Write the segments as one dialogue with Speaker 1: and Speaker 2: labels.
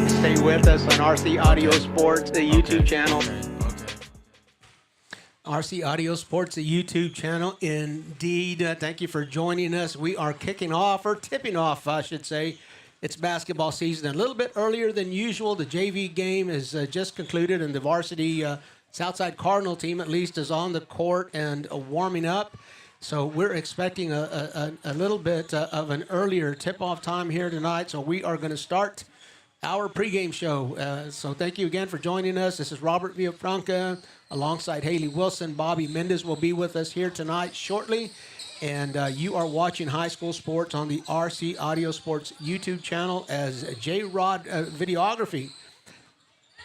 Speaker 1: Stay with us on RC Audio Sports, the YouTube channel. RC Audio Sports, the YouTube channel. Indeed, thank you for joining us. We are kicking off, or tipping off, I should say. It's basketball season a little bit earlier than usual. The JV game is just concluded, and the varsity Southside Cardinal team, at least, is on the court and warming up. So we're expecting a little bit of an earlier tip-off time here tonight. So we are going to start our pregame show. So thank you again for joining us. This is Robert Villafranca alongside Haley Wilson. Bobby Mendez will be with us here tonight shortly. And you are watching high school sports on the RC Audio Sports YouTube channel as J-Rod Videography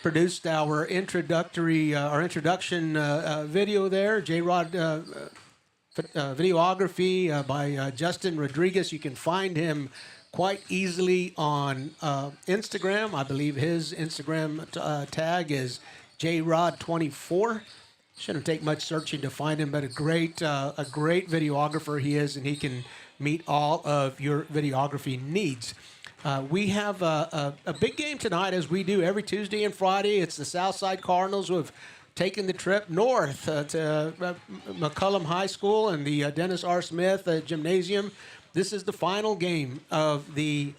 Speaker 1: produced our introduction video there. J-Rod Videography by Justin Rodriguez. You can find him quite easily on Instagram. I believe his Instagram tag is JRod24. Shouldn't take much searching to find him, but a great videographer he is, and he can meet all of your videography needs. We have a big game tonight, as we do every Tuesday and Friday. It's the Southside Cardinals who have taken the trip north to McCollum High School and the Dennis R. Smith Gymnasium. This is the final game of the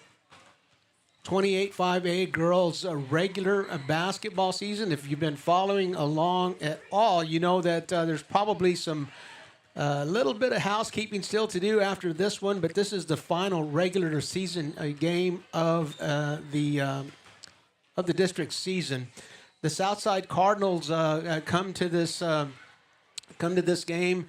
Speaker 1: 28-5A girls regular basketball season. If you've been following along at all, you know that there's probably some little bit of housekeeping still to do after this one, but this is the final regular season game of the district season. The Southside Cardinals come to this game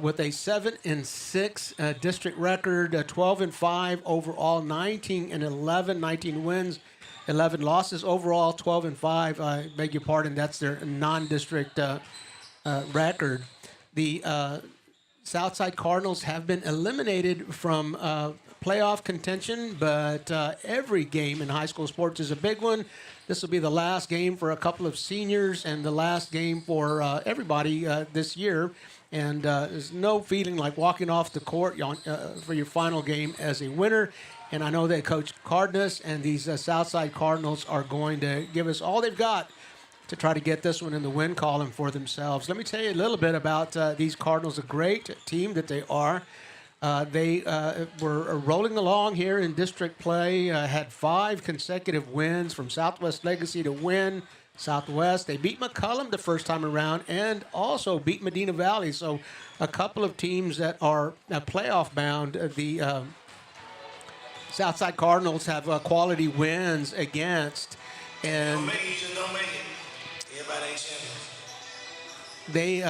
Speaker 1: with a 7-6 district record, 12-5 overall, 19-11, 19 wins, 11 losses overall, 12-5. I beg your pardon, that's their non-district record. The Southside Cardinals have been eliminated from playoff contention, but every game in high school sports is a big one. This will be the last game for a couple of seniors and the last game for everybody this year. And there's no feeling like walking off the court for your final game as a winner. And I know that Coach Cardenas and these Southside Cardinals are going to give us all they've got to try to get this one in the win column for themselves. Let me tell you a little bit about these Cardinals, a great team that they are. They were rolling along here in district play, had 5 consecutive wins from Southwest Legacy to win Southwest. They beat McCollum the first time around and also beat Medina Valley. So a couple of teams that are playoff bound. The Southside Cardinals have quality wins against. And they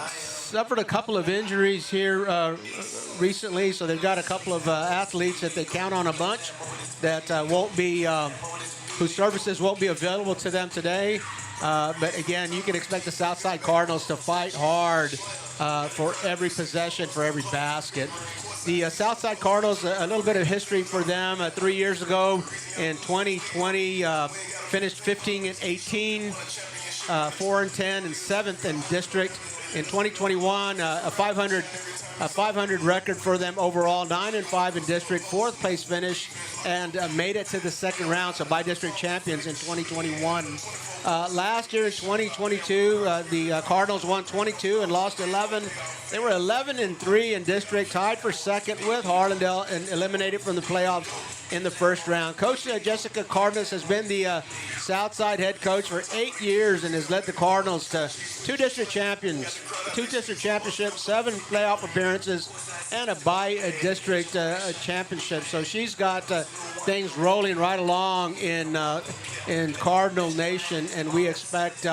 Speaker 1: suffered a couple of injuries here recently, so they've got a couple of athletes that they count on a bunch that won't be, whose services won't be available to them today. But again, you can expect the Southside Cardinals to fight hard for every possession, for every basket. The Southside Cardinals, a little bit of history for them. 3 years ago in 2020, finished 15-18, 4-10, and 7th in district. In 2021, a 500 record for them overall, 9-5 in district, 4th place finish, and made it to the second round, so by district champions in 2021. Last year in 2022, the Cardinals won 22 and lost 11. They were 11-3 in district, tied for second with Harlandale, and eliminated from the playoffs in the first round. Coach Jessica Cardenas has been the Southside head coach for 8 years and has led the Cardinals to 2 district championships, 7 playoff appearances, and a bi-district championship. So she's got things rolling right along in Cardinal Nation, and we expect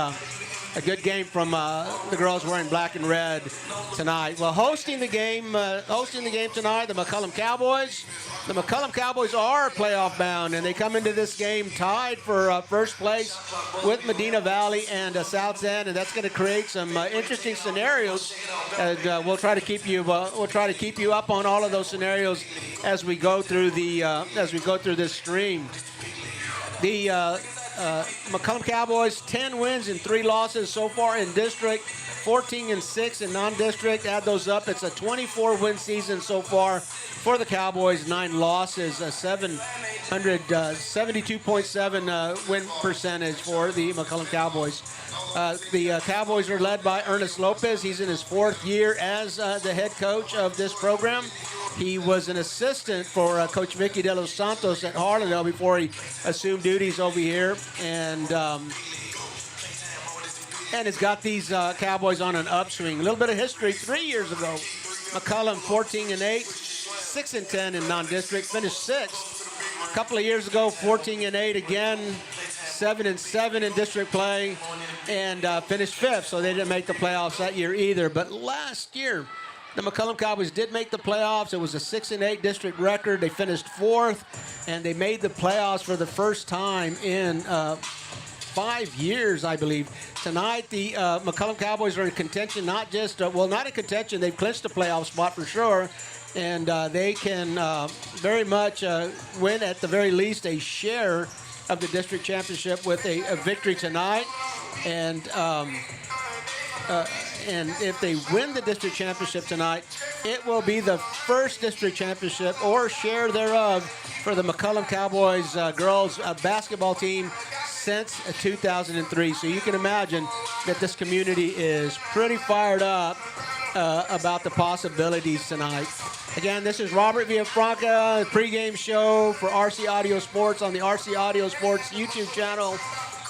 Speaker 1: a good game from the girls wearing black and red tonight. Well, hosting the game tonight, the McCollum Cowboys. The McCollum Cowboys are playoff bound, and they come into this game tied for first place with Medina Valley and Southside, and that's going to create some interesting scenarios. And we'll try to keep you up on all of those scenarios as we go through this stream. The McCollum Cowboys, 10 wins and 3 losses so far in district, 14-6 in non-district. Add those up, it's a 24-win season so far for the Cowboys, 9 losses, a 72.7 win percentage for the McCollum Cowboys. The Cowboys are led by Ernest Lopez. He's in his 4th year as the head coach of this program. He was an assistant for Coach Vicky De Los Santos at Harlandale before he assumed duties over here, and has got these Cowboys on an upswing. A little bit of history. 3 years ago, McCollum 14-8, 6-10 in non-district, finished 6th. A couple of years ago, 14-8 again, 7-7 in district play, and finished 5th. So they didn't make the playoffs that year either. But last year, the McCollum Cowboys did make the playoffs. It was a 6-8 district record. They finished 4th, and they made the playoffs for the first time in 5 years, I believe. Tonight, the McCollum Cowboys are in contention, not just, not in contention. They've clinched a playoff spot for sure, and they can very much win, at the very least, a share of the district championship with a victory tonight. And if they win the district championship tonight, it will be the first district championship or share thereof for the McCollum Cowboys girls basketball team since 2003. So you can imagine that this community is pretty fired up about the possibilities tonight. Again, this is Robert Villafranca, pregame show for RC Audio Sports on the RC Audio Sports YouTube channel.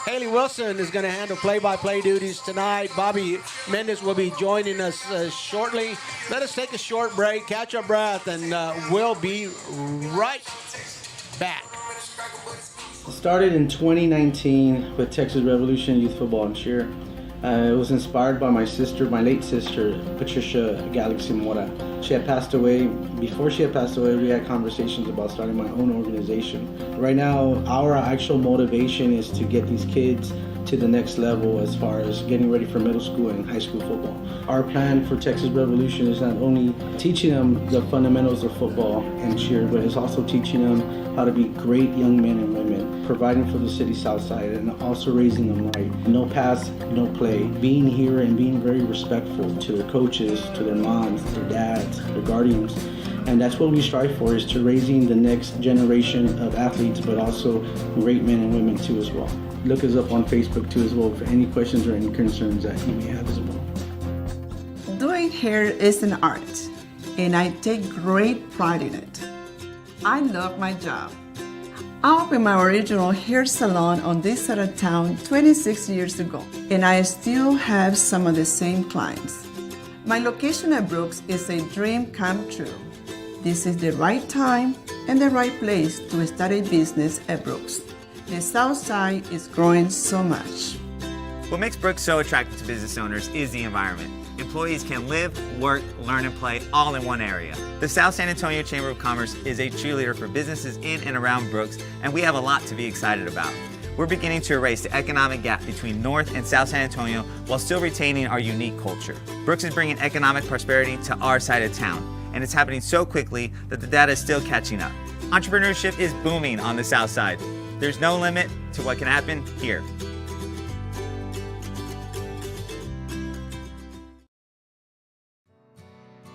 Speaker 1: Haley Wilson is going to handle play-by-play duties tonight. Bobby Mendez will be joining us shortly. Let us take a short break, catch our breath, and we'll be right back.
Speaker 2: Started in 2019 with Texas Revolution Youth Football and Cheer. It was inspired by my sister, my late sister, Patricia Galaxy Mora. She had passed away. Before she had passed away, we had conversations about starting my own organization. Right now, our actual motivation is to get these kids to the next level as far as getting ready for middle school and high school football. Our plan for Texas Revolution is not only teaching them the fundamentals of football and cheer, but it's also teaching them how to be great young men and women, providing for the city Southside, and also raising them right. No pass, no play. Being here and being very respectful to their coaches, to their moms, their dads, their guardians. And that's what we strive for, is to raising the next generation of athletes, but also great men and women too as well. Look us up on Facebook too as well for any questions or any concerns that you may have as well.
Speaker 3: Doing hair is an art, and I take great pride in it. I love my job. I opened my original hair salon on this side of town 26 years ago, and I still have some of the same clients. My location at Brooks is a dream come true. This is the right time and the right place to start a business at Brooks. The Southside is growing so much.
Speaker 4: What makes Brooks so attractive to business owners is the environment. Employees can live, work, learn, and play all in one area. The South San Antonio Chamber of Commerce is a cheerleader for businesses in and around Brooks, and we have a lot to be excited about. We're beginning to erase the economic gap between North and South San Antonio while still retaining our unique culture. Brooks is bringing economic prosperity to our side of town, and it's happening so quickly that the data is still catching up. Entrepreneurship is booming on the South Side. There's no limit to what can happen here.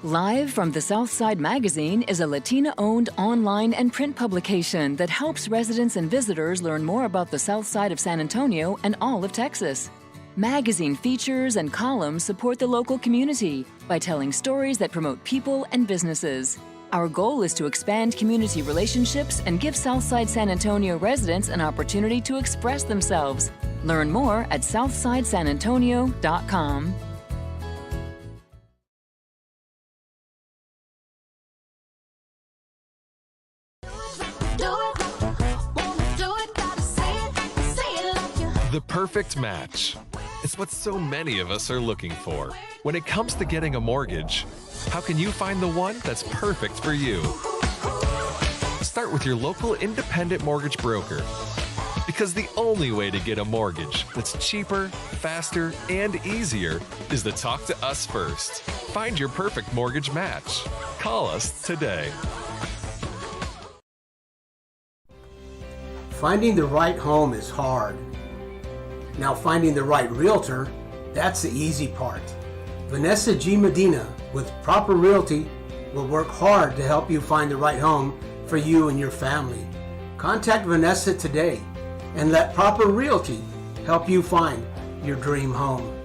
Speaker 5: Live from the Southside Magazine is a Latina-owned online and print publication that helps residents and visitors learn more about the South Side of San Antonio and all of Texas. Magazine features and columns support the local community by telling stories that promote people and businesses. Our goal is to expand community relationships and give Southside San Antonio residents an opportunity to express themselves. Learn more at southsidesanantonio.com.
Speaker 6: The perfect match. It's what so many of us are looking for. When it comes to getting a mortgage, how can you find the one that's perfect for you? Start with your local independent mortgage broker. Because the only way to get a mortgage that's cheaper, faster, and easier is to talk to us first. Find your perfect mortgage match. Call us today.
Speaker 1: Finding the right home is hard. Now finding the right realtor, that's the easy part. Vanessa G. Medina with Proper Realty will work hard to help you find the right home for you and your family. Contact Vanessa today and let Proper Realty help you find your dream home.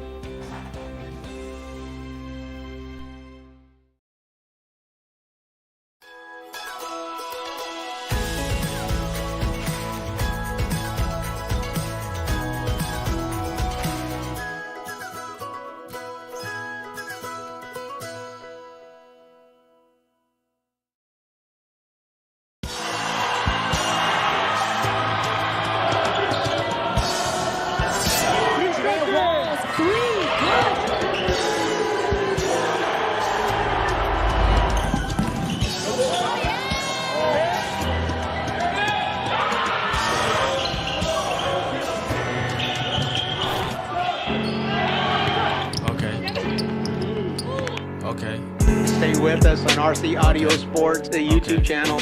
Speaker 1: Okay. Stay with us on RC Audio Sports, the YouTube channel.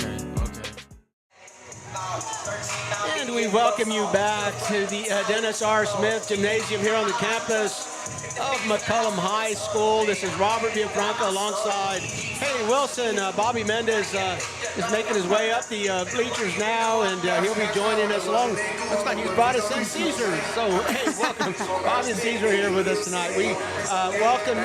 Speaker 1: And we welcome you back to the Dennis R. Smith Gymnasium here on the campus of McCollum High School. This is Robert Villafranca alongside Haley Wilson. Bobby Mendez is making his way up the bleachers now, and he'll be joining us along. Looks like he's brought us St. Caesar. So, hey, welcome. Bobby and Caesar here with us tonight. We welcome,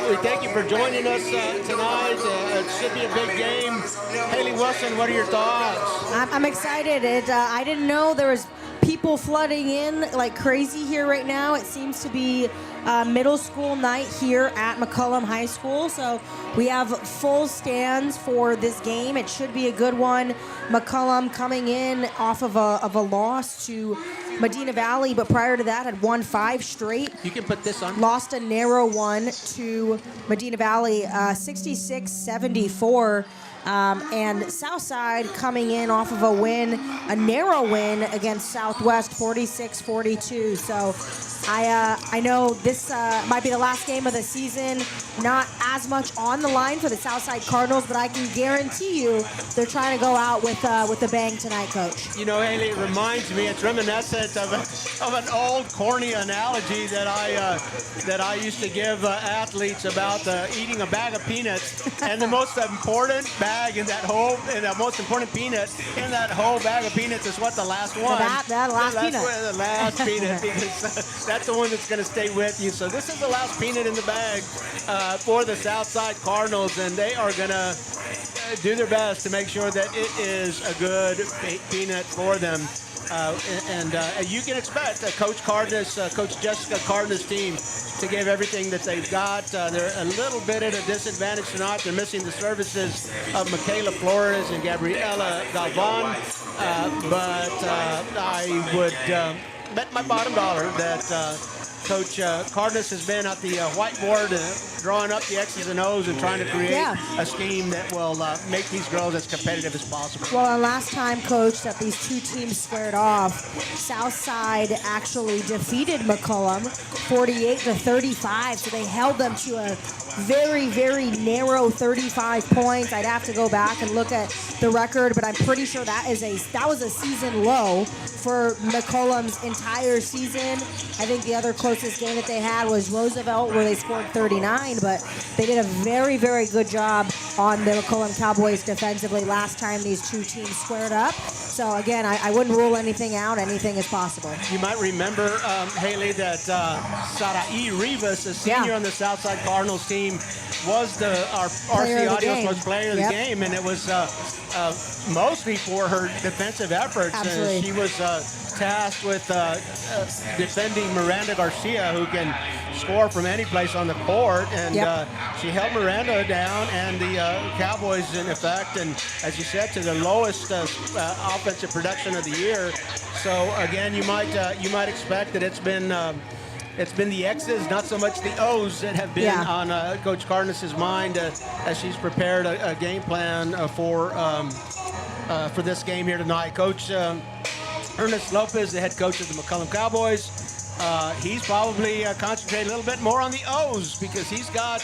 Speaker 1: we thank you for joining us tonight. It should be a big game. Haley Wilson, what are your thoughts?
Speaker 7: I'm excited. I didn't know there was people flooding in like crazy here right now. It seems to be middle school night here at McCollum High School, so we have full stands for this game. It should be a good one. McCollum coming in off of a loss to Medina Valley, but prior to that had won 5 straight.
Speaker 1: You can put this on.
Speaker 7: Lost a narrow one to Medina Valley, 66-74. And Southside coming in off of a narrow win against Southwest, 46-42. So I know this might be the last game of the season. Not as much on the line for the Southside Cardinals, but I can guarantee you they're trying to go out with a bang tonight, Coach.
Speaker 1: You know, Haley, it reminds me, it's reminiscent of an old corny analogy that I used to give athletes about eating a bag of peanuts, and the most important bag in that whole, and the most important peanut in that whole bag of peanuts is what, the last one?
Speaker 7: That last peanut.
Speaker 1: The last peanut, because that's the one that's going to stay with you. So this is the last peanut in the bag for the Southside Cardinals, and they are going to do their best to make sure that it is a good peanut for them. And you can expect Coach Jessica Cardenas' team to give everything that they've got. They're a little bit at a disadvantage tonight. They're missing the services of Michaela Flores and Gabriela Galvan. But I would bet my bottom dollar that Coach Cardenas has been at the whiteboard drawing up the X's and O's and trying to create a scheme that will make these girls as competitive as possible.
Speaker 7: Well, and last time, Coach, that these two teams squared off, Southside actually defeated McCollum 48-35, so they held them to a very, very narrow 35 points. I'd have to go back and look at the record, but I'm pretty sure that was a season low for McCollum's entire season. I think the other closest game that they had was Roosevelt, where they scored 39, but they did a very, very good job on the McCollum Cowboys defensively last time these two teams squared up. So again, I wouldn't rule anything out. Anything is possible.
Speaker 1: You might remember, Haley, that Sarai Rivas, a senior on the Southside Cardinals team, was our RC Audio Sports player of the game, and it was mostly for her defensive efforts.
Speaker 7: Absolutely.
Speaker 1: She was tasked with defending Miranda Garcia, who can score from any place on the court, and she held Miranda down, and the Cowboys, in effect, and as you said, to the lowest offensive production of the year. So again, you might expect that it's been the X's, not so much the O's, that have been on Coach Cardenas' mind as she's prepared a game plan for this game here tonight. Coach Ernest Lopez, the head coach of the McCollum Cowboys, he's probably concentrating a little bit more on the O's, because he's got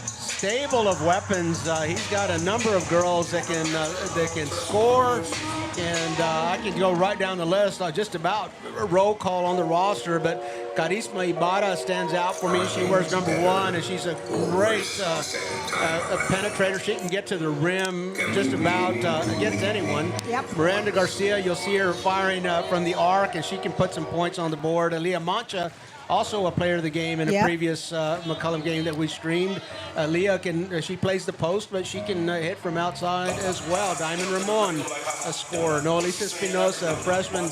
Speaker 1: stable of weapons. He's got a number of girls that can score and I can go right down the list. Just about a roll call on the roster, but Carisma Ibarra stands out for me. She wears number 1, and she's a great penetrator. She can get to the rim just about against anyone.
Speaker 7: Yep.
Speaker 1: Miranda Garcia, you'll see her firing from the arc, and she can put some points on the board. Leah Mancha, also a player of the game in a previous McCollum game that we streamed. Leah she plays the post, but she can hit from outside as well. Diamond Ramon, a scorer. Noelisa Espinosa, a freshman,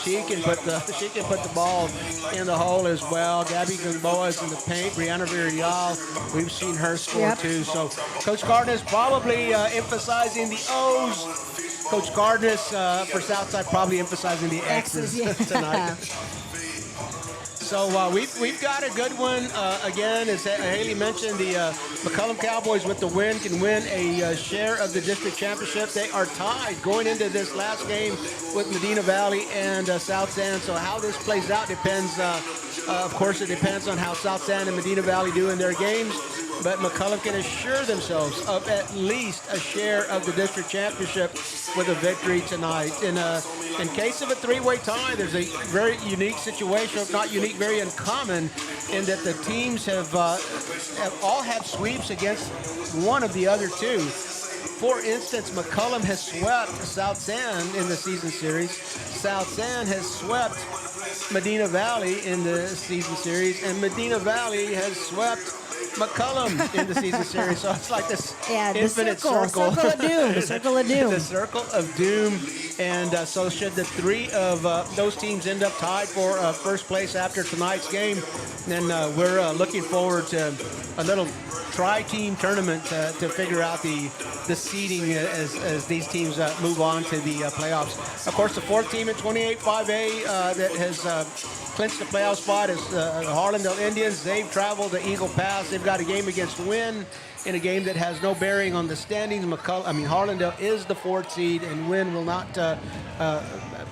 Speaker 1: she can put the ball in the hole as well. Gabby Gamboa is in the paint. Brianna Villarreal, we've seen her score too. So Coach Cardenas probably emphasizing the O's. Coach Cardenas for Southside probably emphasizing the X's tonight. So we've got a good one. Again, as Haley mentioned, the McCollum Cowboys with the win can win a share of the district championship. They are tied going into this last game with Medina Valley and South San. So how this plays out depends. Of course, it depends on how South San and Medina Valley do in their games. But McCollum can assure themselves of at least a share of the district championship with a victory tonight. In case of a three-way tie, there's a very unique situation, if not unique, very uncommon, in that the teams have all had sweeps against one of the other two. For instance, McCollum has swept South San in the season series. South San has swept Medina Valley in the season series, and Medina Valley has swept McCollum in the season series. So it's like this infinite circle.
Speaker 7: Circle of doom. The circle of doom.
Speaker 1: The circle of doom. And so should the three of those teams end up tied for first place after tonight's game, then we're looking forward to a little tri-team tournament to figure out the seeding as these teams move on to the playoffs. Of course, the fourth team in 28-5A that has clinched the playoff spot is the Harlandale Indians. They've traveled to Eagle Pass. They've got a game against Wynn in a game that has no bearing on the standings. Harlandale is the fourth seed, and Wynn will not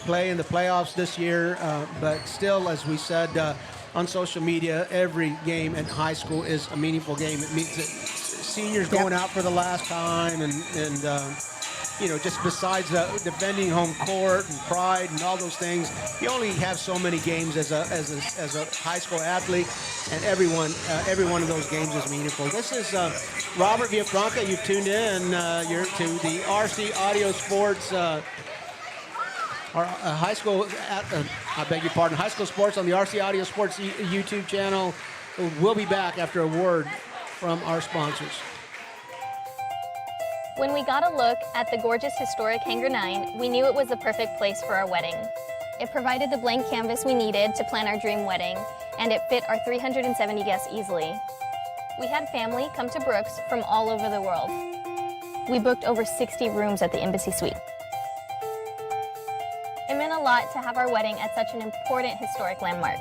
Speaker 1: play in the playoffs this year. But still, as we said on social media, every game in high school is a meaningful game. It means that seniors going out for the last time, and just besides defending home court and pride and all those things, you only have so many games as a high school athlete, and every one of those games is meaningful. This is Robert Villafranca. You've tuned in. You're to the RC Audio Sports. Our high school, I beg your pardon, high school sports on the RC Audio Sports YouTube channel. We'll be back after a word from our sponsors.
Speaker 8: When we got a look at the gorgeous historic Hangar 9, we knew it was the perfect place for our wedding. It provided the blank canvas we needed to plan our dream wedding, and it fit our 370 guests easily. We had family come to Brooks from all over the world. We booked over 60 rooms at the Embassy Suite. It meant a lot to have our wedding at such an important historic landmark.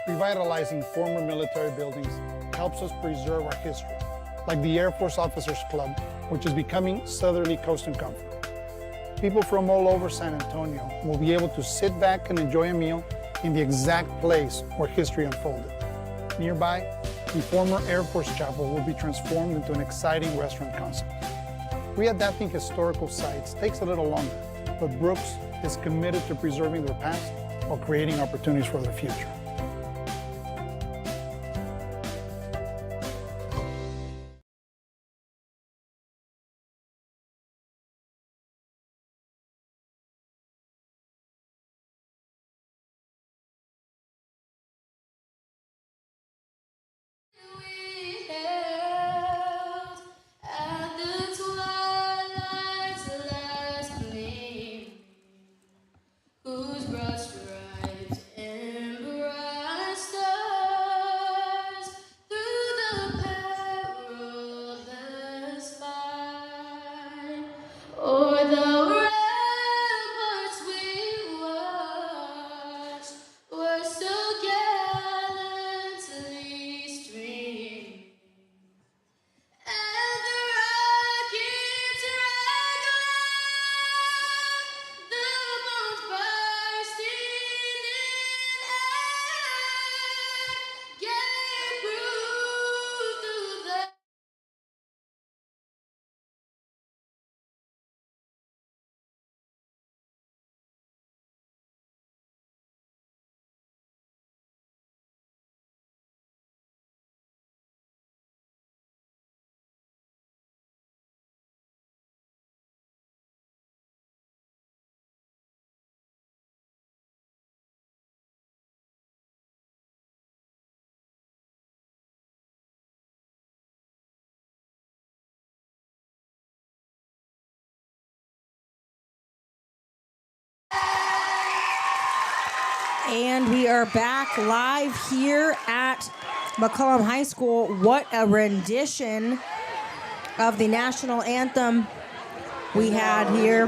Speaker 9: Revitalizing former military buildings helps us preserve our history, like the Air Force Officers Club, which is becoming Southerly Coast and Comfort. People from all over San Antonio will be able to sit back and enjoy a meal in the exact place where history unfolded. Nearby, the former Air Force Chapel will be transformed into an exciting restaurant concept. Readapting historical sites takes a little longer, but Brooks is committed to preserving their past while creating opportunities for their future.
Speaker 7: And we are back live here at McCollum High School. What a rendition of the national anthem we had here.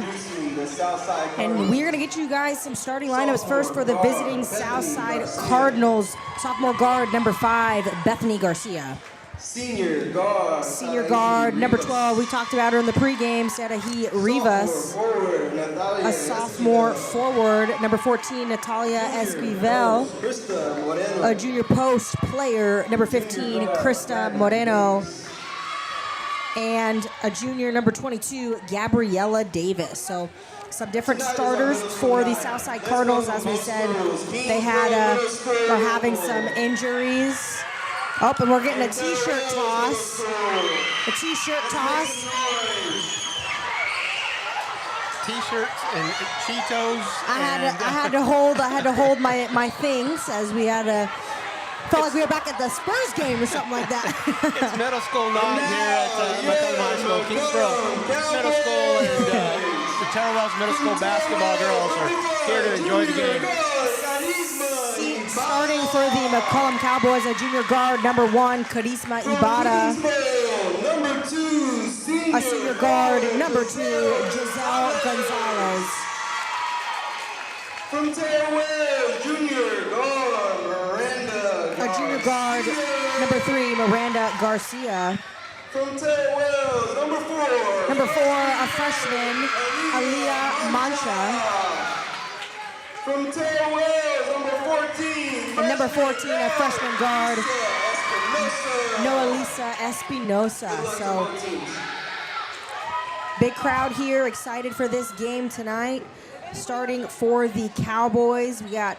Speaker 7: And we're going to get you guys some starting lineups first for the visiting Southside Cardinals. Sophomore guard, number 5, Bethany Garcia. Senior guard, number 12, we talked about her in the pregame, Sarahi Rivas. A sophomore forward, number 14, Natalia Esquivel. A junior post player, number 15, Krista Moreno. And a junior, number 22, Gabriella Davis. So some different starters for the Southside Cardinals. As we said, they are having some injuries. Oh, and we're getting a t-shirt toss. A t-shirt toss.
Speaker 1: T-shirts and Cheetos.
Speaker 7: I had to hold my things as we had a. Felt like we were back at the Spurs game or something like that.
Speaker 1: It's middle school night here at McCollum High School. Kingsboro Middle School and the Terrell Middle School basketball girls are here to enjoy the game.
Speaker 7: Starting for the McCollum Cowboys, a junior guard, number 1, Karisma Ibarra. A senior guard, number 2, Giselle Gonzalez.
Speaker 10: From Terrell, junior guard, Miranda.
Speaker 7: A junior guard, number 3, Miranda Garcia.
Speaker 10: From Terrell, number 4.
Speaker 7: Number 4, a freshman, Aaliyah Mancha.
Speaker 10: From Terrell, number 14.
Speaker 7: And number 14, a freshman guard, Noelisa Espinosa. So, big crowd here, excited for this game tonight. Starting for the Cowboys, we got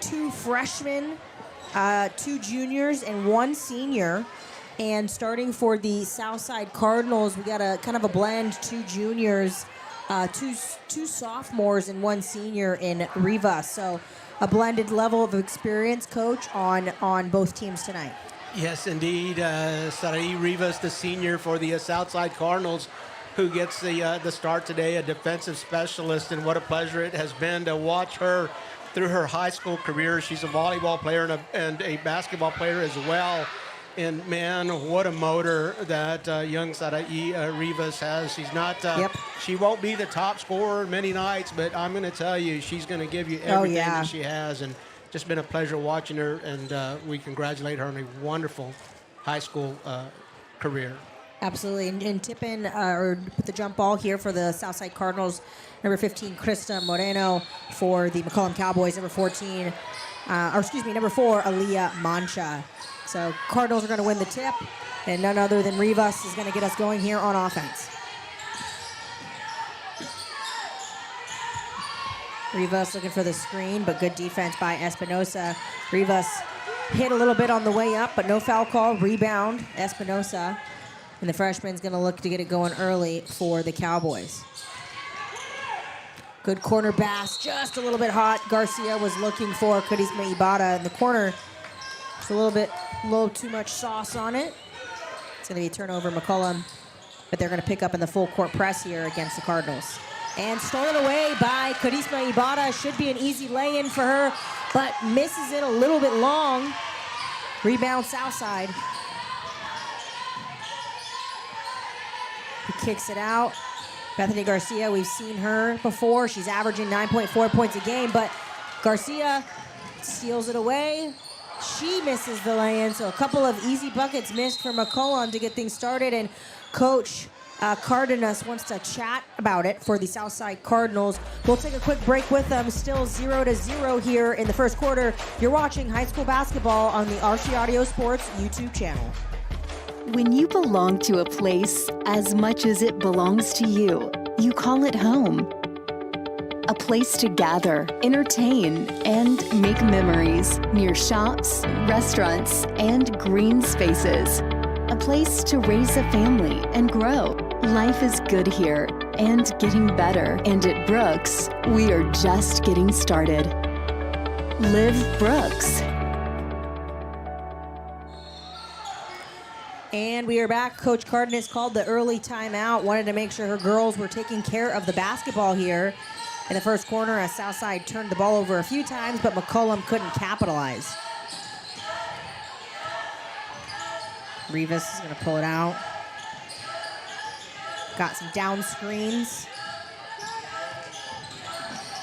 Speaker 7: 2 freshmen, 2 juniors, and 1 senior. And starting for the Southside Cardinals, we got a kind of a blend, 2 juniors, two sophomores, and 1 senior in Rivas. So a blended level of experience, Coach, on both teams tonight.
Speaker 1: Yes, indeed. Sarai Rivas, the senior for the Southside Cardinals, who gets the start today, a defensive specialist, and what a pleasure it has been to watch her through her high school career. She's a volleyball player and a basketball player as well. And man, what a motor that young Sarai Rivas has. She's not, she won't be the top scorer many nights, but I'm going to tell you, she's going to give you everything that she has. And just been a pleasure watching her, and we congratulate her on a wonderful high school career.
Speaker 7: Absolutely. And tipping or the jump ball here for the Southside Cardinals, number 15, Krista Moreno. For the McCollum Cowboys, number 14, number 4, Aaliyah Mancha. So Cardinals are going to win the tip, and none other than Rivas is going to get us going here on offense. Rivas looking for the screen, but good defense by Espinosa. Rivas hit a little bit on the way up, but no foul call. Rebound, Espinosa. And the freshman's going to look to get it going early for the Cowboys. Good corner pass, just a little bit hot. Garcia was looking for Karisma Ibarra in the corner. It's a little too much sauce on it. It's going to be a turnover, McCollum, but they're going to pick up in the full court press here against the Cardinals. And stolen away by Karisma Ibarra. Should be an easy lay-in for her, but misses it a little bit long. Rebound Southside. He kicks it out. Bethany Garcia, we've seen her before. She's averaging 9.4 points a game, but Garcia steals it away. She misses the lay-in, so a couple of easy buckets missed for McCollum to get things started, and Coach Cardenas wants to chat about it for the Southside Cardinals. We'll take a quick break with them. Still 0-0 here in the first quarter. You're watching high school basketball on the RC Audio Sports YouTube channel.
Speaker 11: When you belong to a place as much as it belongs to you, you call it home. A place to gather, entertain, and make memories near shops, restaurants, and green spaces. A place to raise a family and grow. Life is good here and getting better. And at Brooks, we are just getting started. Live Brooks.
Speaker 7: And we are back. Coach Cardenas called the early timeout, wanted to make sure her girls were taking care of the basketball here. in the first quarter as Southside turned the ball over a few times, but McCollum couldn't capitalize. Rivas is going to pull it out. Got some down screens.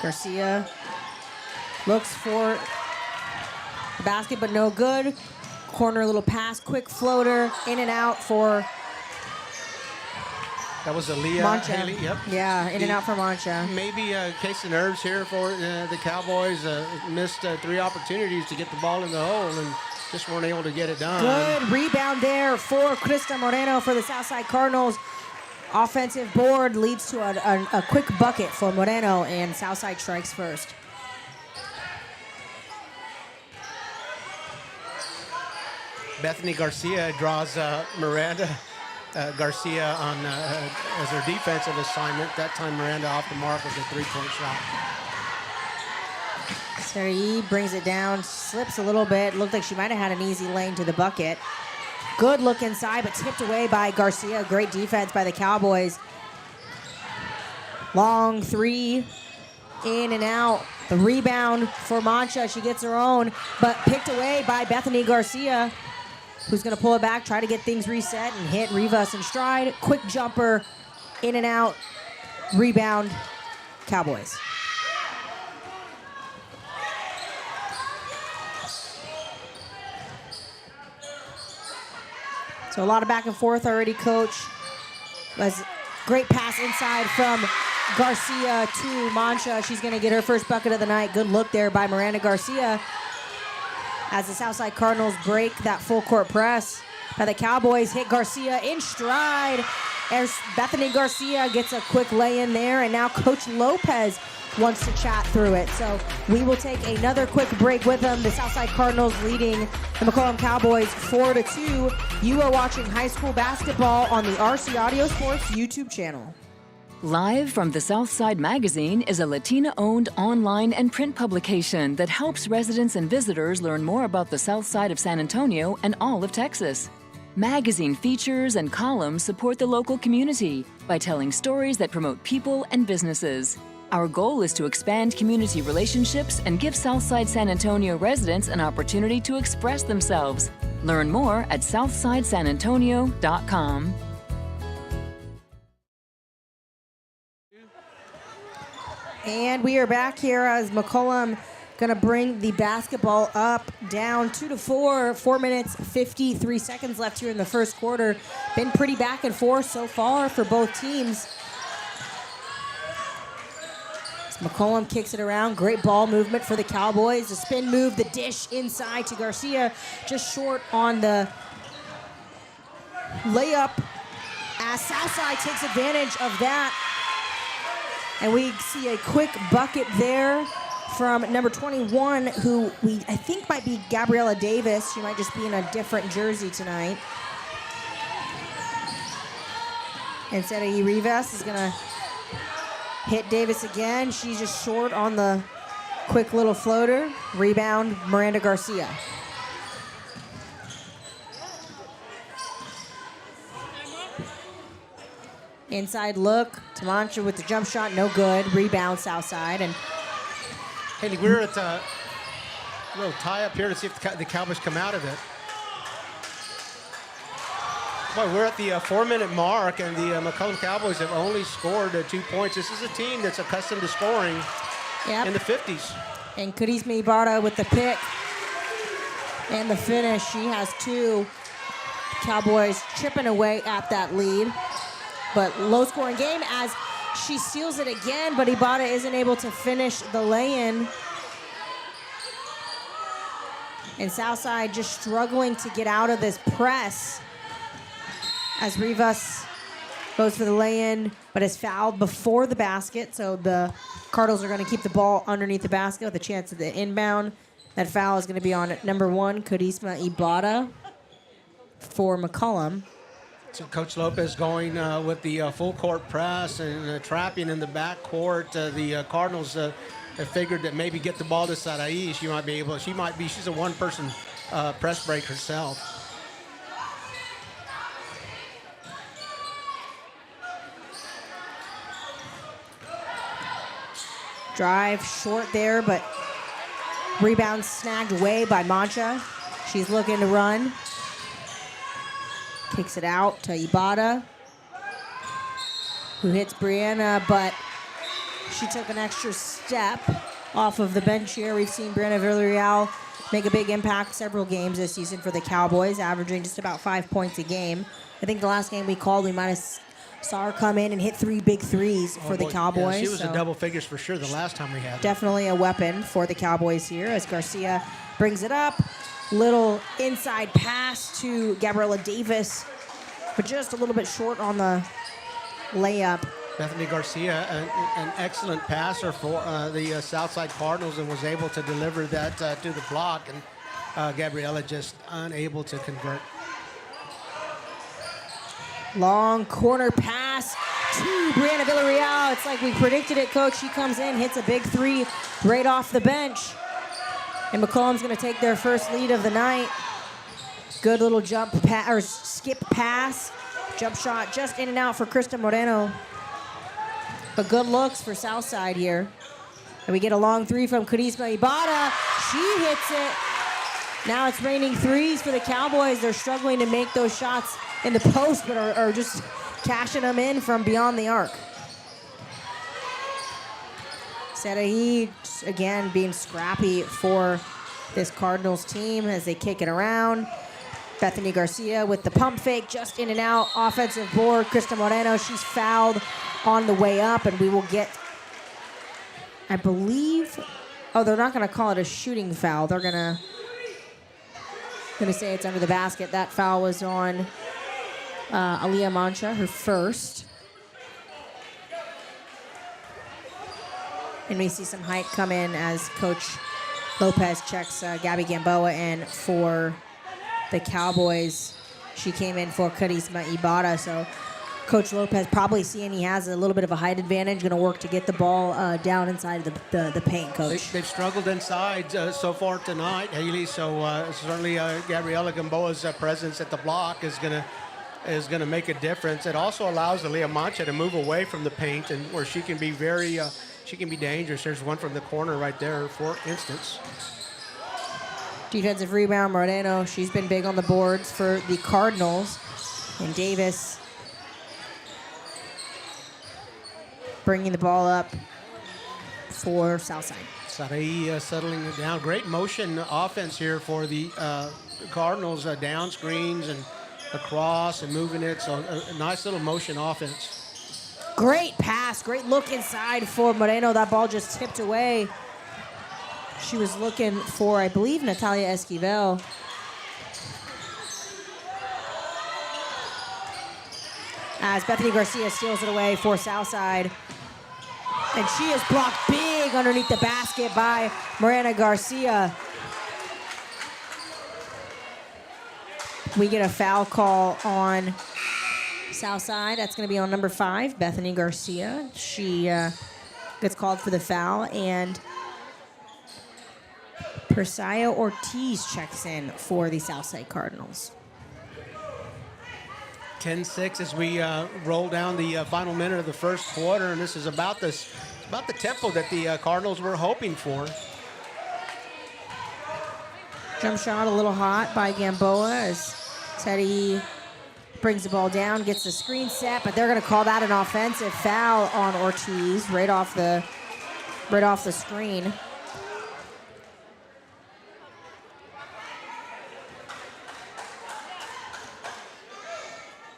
Speaker 7: Garcia looks for the basket, but no good. Corner little pass, quick floater, in and out for
Speaker 1: That was Aaliyah
Speaker 7: Mancha.
Speaker 1: Haley. Yep.
Speaker 7: Yeah, in and out for Mancha.
Speaker 1: Maybe a case of nerves here for the Cowboys. Missed 3 opportunities to get the ball in the hole and just weren't able to get it done.
Speaker 7: Good rebound there for Krista Moreno for the Southside Cardinals. Offensive board leads to a quick bucket for Moreno, and Southside strikes first.
Speaker 1: Bethany Garcia draws Miranda Garcia on as her defensive assignment. That time Miranda off the mark with a 3-point shot.
Speaker 7: Sarai brings it down, slips a little bit. Looked like she might have had an easy lane to the bucket. Good look inside, but tipped away by Garcia. Great defense by the Cowboys. Long 3, in and out. The rebound for Mancha. She gets her own, but picked away by Bethany Garcia, who's going to pull it back, try to get things reset, and hit Rivas in stride. Quick jumper, in and out. Rebound, Cowboys. So a lot of back and forth already, Coach. Was great pass inside from Garcia to Mancha. She's going to get her first bucket of the night. Good look there by Miranda Garcia as the Southside Cardinals break that full court press by the Cowboys. Hit Garcia in stride. As Bethany Garcia gets a quick lay in there, and now Coach Lopez wants to chat through it. So we will take another quick break with them. The Southside Cardinals leading the McCollum Cowboys 4-2. You are watching high school basketball on the RC Audio Sports YouTube channel.
Speaker 5: Live from the Southside Magazine is a Latina-owned online and print publication that helps residents and visitors learn more about the South Side of San Antonio and all of Texas. Magazine features and columns support the local community by telling stories that promote people and businesses. Our goal is to expand community relationships and give Southside San Antonio residents an opportunity to express themselves. Learn more at southsidesanantonio.com.
Speaker 7: And we are back here as McCollum going to bring the basketball up, down 2-4. 4 minutes, 53 seconds left here in the first quarter. Been pretty back and forth so far for both teams. As McCollum kicks it around. Great ball movement for the Cowboys. The spin move, the dish inside to Garcia. Just short on the layup as Southside takes advantage of that. And we see a quick bucket there from number 21, who I think might be Gabriella Davis. She might just be in a different jersey tonight. And Sarai Rivas is going to hit Davis again. She's just short on the quick little floater. Rebound, Miranda Garcia. Inside look, Tamancha with the jump shot, no good. Rebound, Southside. And
Speaker 1: Haley, we're at a little tie-up here to see if the Cowboys come out of it. Boy, we're at the 4-minute mark, and the McCollum Cowboys have only scored 2 points. This is a team that's accustomed to scoring in the 50s.
Speaker 7: And Karisma Ibarra with the pick and the finish. She has 2. Cowboys chipping away at that lead. But low-scoring game as she steals it again, but Ibarra isn't able to finish the lay-in. And Southside just struggling to get out of this press as Rivas goes for the lay-in, but is fouled before the basket. So the Cardinals are going to keep the ball underneath the basket with a chance at the inbound. That foul is going to be on number 1, Karisma Ibarra for McCollum.
Speaker 1: So Coach Lopez going with the full court press and trapping in the backcourt. The Cardinals have figured that maybe get the ball to Sarai. She's a one-person press break herself.
Speaker 7: Drive short there, but rebound snagged away by Mancha. She's looking to run. Kicks it out to Ibada, who hits Brianna, but she took an extra step off of the bench here. We've seen Brianna Villarreal make a big impact several games this season for the Cowboys, averaging just about 5 points a game. I think the last game we called, we might have saw her come in and hit 3 big threes for the Cowboys.
Speaker 1: Yeah, she was in double figures for sure the last time we had her.
Speaker 7: Definitely a weapon for the Cowboys here as Garcia brings it up. Little inside pass to Gabriella Davis, but just a little bit short on the layup.
Speaker 1: Bethany Garcia, an excellent passer for the Southside Cardinals, and was able to deliver that to the block, and Gabriella just unable to convert.
Speaker 7: Long corner pass to Brianna Villarreal. It's like we predicted it, Coach. She comes in, hits a big three right off the bench. And McCollum's going to take their first lead of the night. Good little skip pass. Jump shot just in and out for Krista Moreno. But good looks for Southside here. And we get a long three from Karisma Ibada. She hits it. Now it's raining threes for the Cowboys. They're struggling to make those shots in the post, but are just cashing them in from beyond the arc. Serahi, again, being scrappy for this Cardinals team as they kick it around. Bethany Garcia with the pump fake, just in and out. Offensive board, Krista Moreno, she's fouled on the way up, and we will get, I believe, they're not going to call it a shooting foul. They're going to say it's under the basket. That foul was on Aliyah Mancha, her first. And we see some height come in as Coach Lopez checks Gabby Gamboa in for the Cowboys. She came in for Karisma Ibada, so Coach Lopez probably seeing he has a little bit of a height advantage, going to work to get the ball down inside of the paint, Coach.
Speaker 1: They've struggled inside so far tonight, Haley, so certainly Gabriella Gamboa's presence at the block is going to make a difference. It also allows Aliyah Mancha to move away from the paint, and where she can be she can be dangerous. There's one from the corner right there, for instance.
Speaker 7: Defensive rebound, Moreno. She's been big on the boards for the Cardinals. And Davis bringing the ball up for Southside.
Speaker 1: Sarai settling it down. Great motion offense here for the Cardinals. Down screens and across and moving it. So a nice little motion offense.
Speaker 7: Great pass. Great look inside for Moreno. That ball just tipped away. She was looking for, I believe, Natalia Esquivel. As Bethany Garcia steals it away for Southside. And she is blocked big underneath the basket by Miranda Garcia. We get a foul call on Southside. That's going to be on number 5, Bethany Garcia. She gets called for the foul, and Persaya Ortiz checks in for the Southside Cardinals.
Speaker 1: 10-6 as we roll down the final minute of the first quarter, and this is about the tempo that the Cardinals were hoping for.
Speaker 7: Jump shot a little hot by Gamboa as Teddy brings the ball down, gets the screen set, but they're going to call that an offensive foul on Ortiz right off the screen.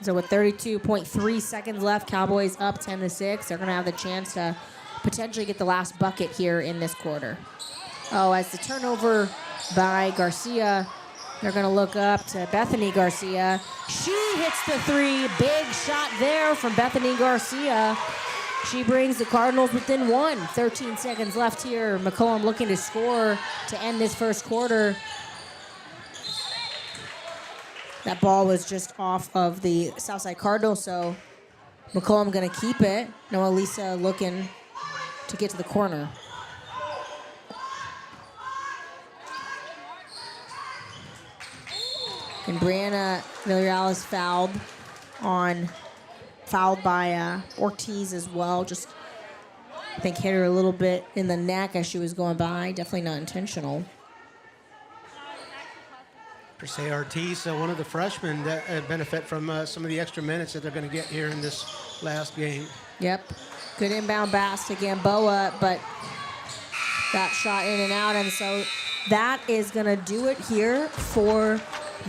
Speaker 7: So with 32.3 seconds left, Cowboys up 10-6. They're going to have the chance to potentially get the last bucket here in this quarter. Oh, as the turnover by Garcia, they're going to look up to Bethany Garcia. She hits the three. Big shot there from Bethany Garcia. She brings the Cardinals within 1. 13 seconds left here. McCollum looking to score to end this first quarter. That ball was just off of the Southside Cardinals, so McCollum going to keep it. Noah Lisa looking to get to the corner. And Brianna Villarreal is fouled by Ortiz as well. Just I think hit her a little bit in the neck as she was going by. Definitely not intentional.
Speaker 1: Perse Ortiz, one of the freshmen that benefit from some of the extra minutes that they're going to get here in this last game.
Speaker 7: Yep. Good inbound pass to Gamboa, but that shot in and out. And so that is going to do it here for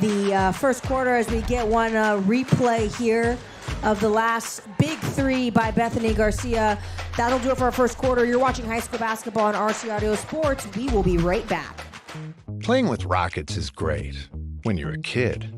Speaker 7: the first quarter as we get one replay here of the last big three by Bethany Garcia. That'll do it for our first quarter. You're watching high school basketball on RC Audio Sports. We will be right back.
Speaker 12: Playing with rockets is great when you're a kid.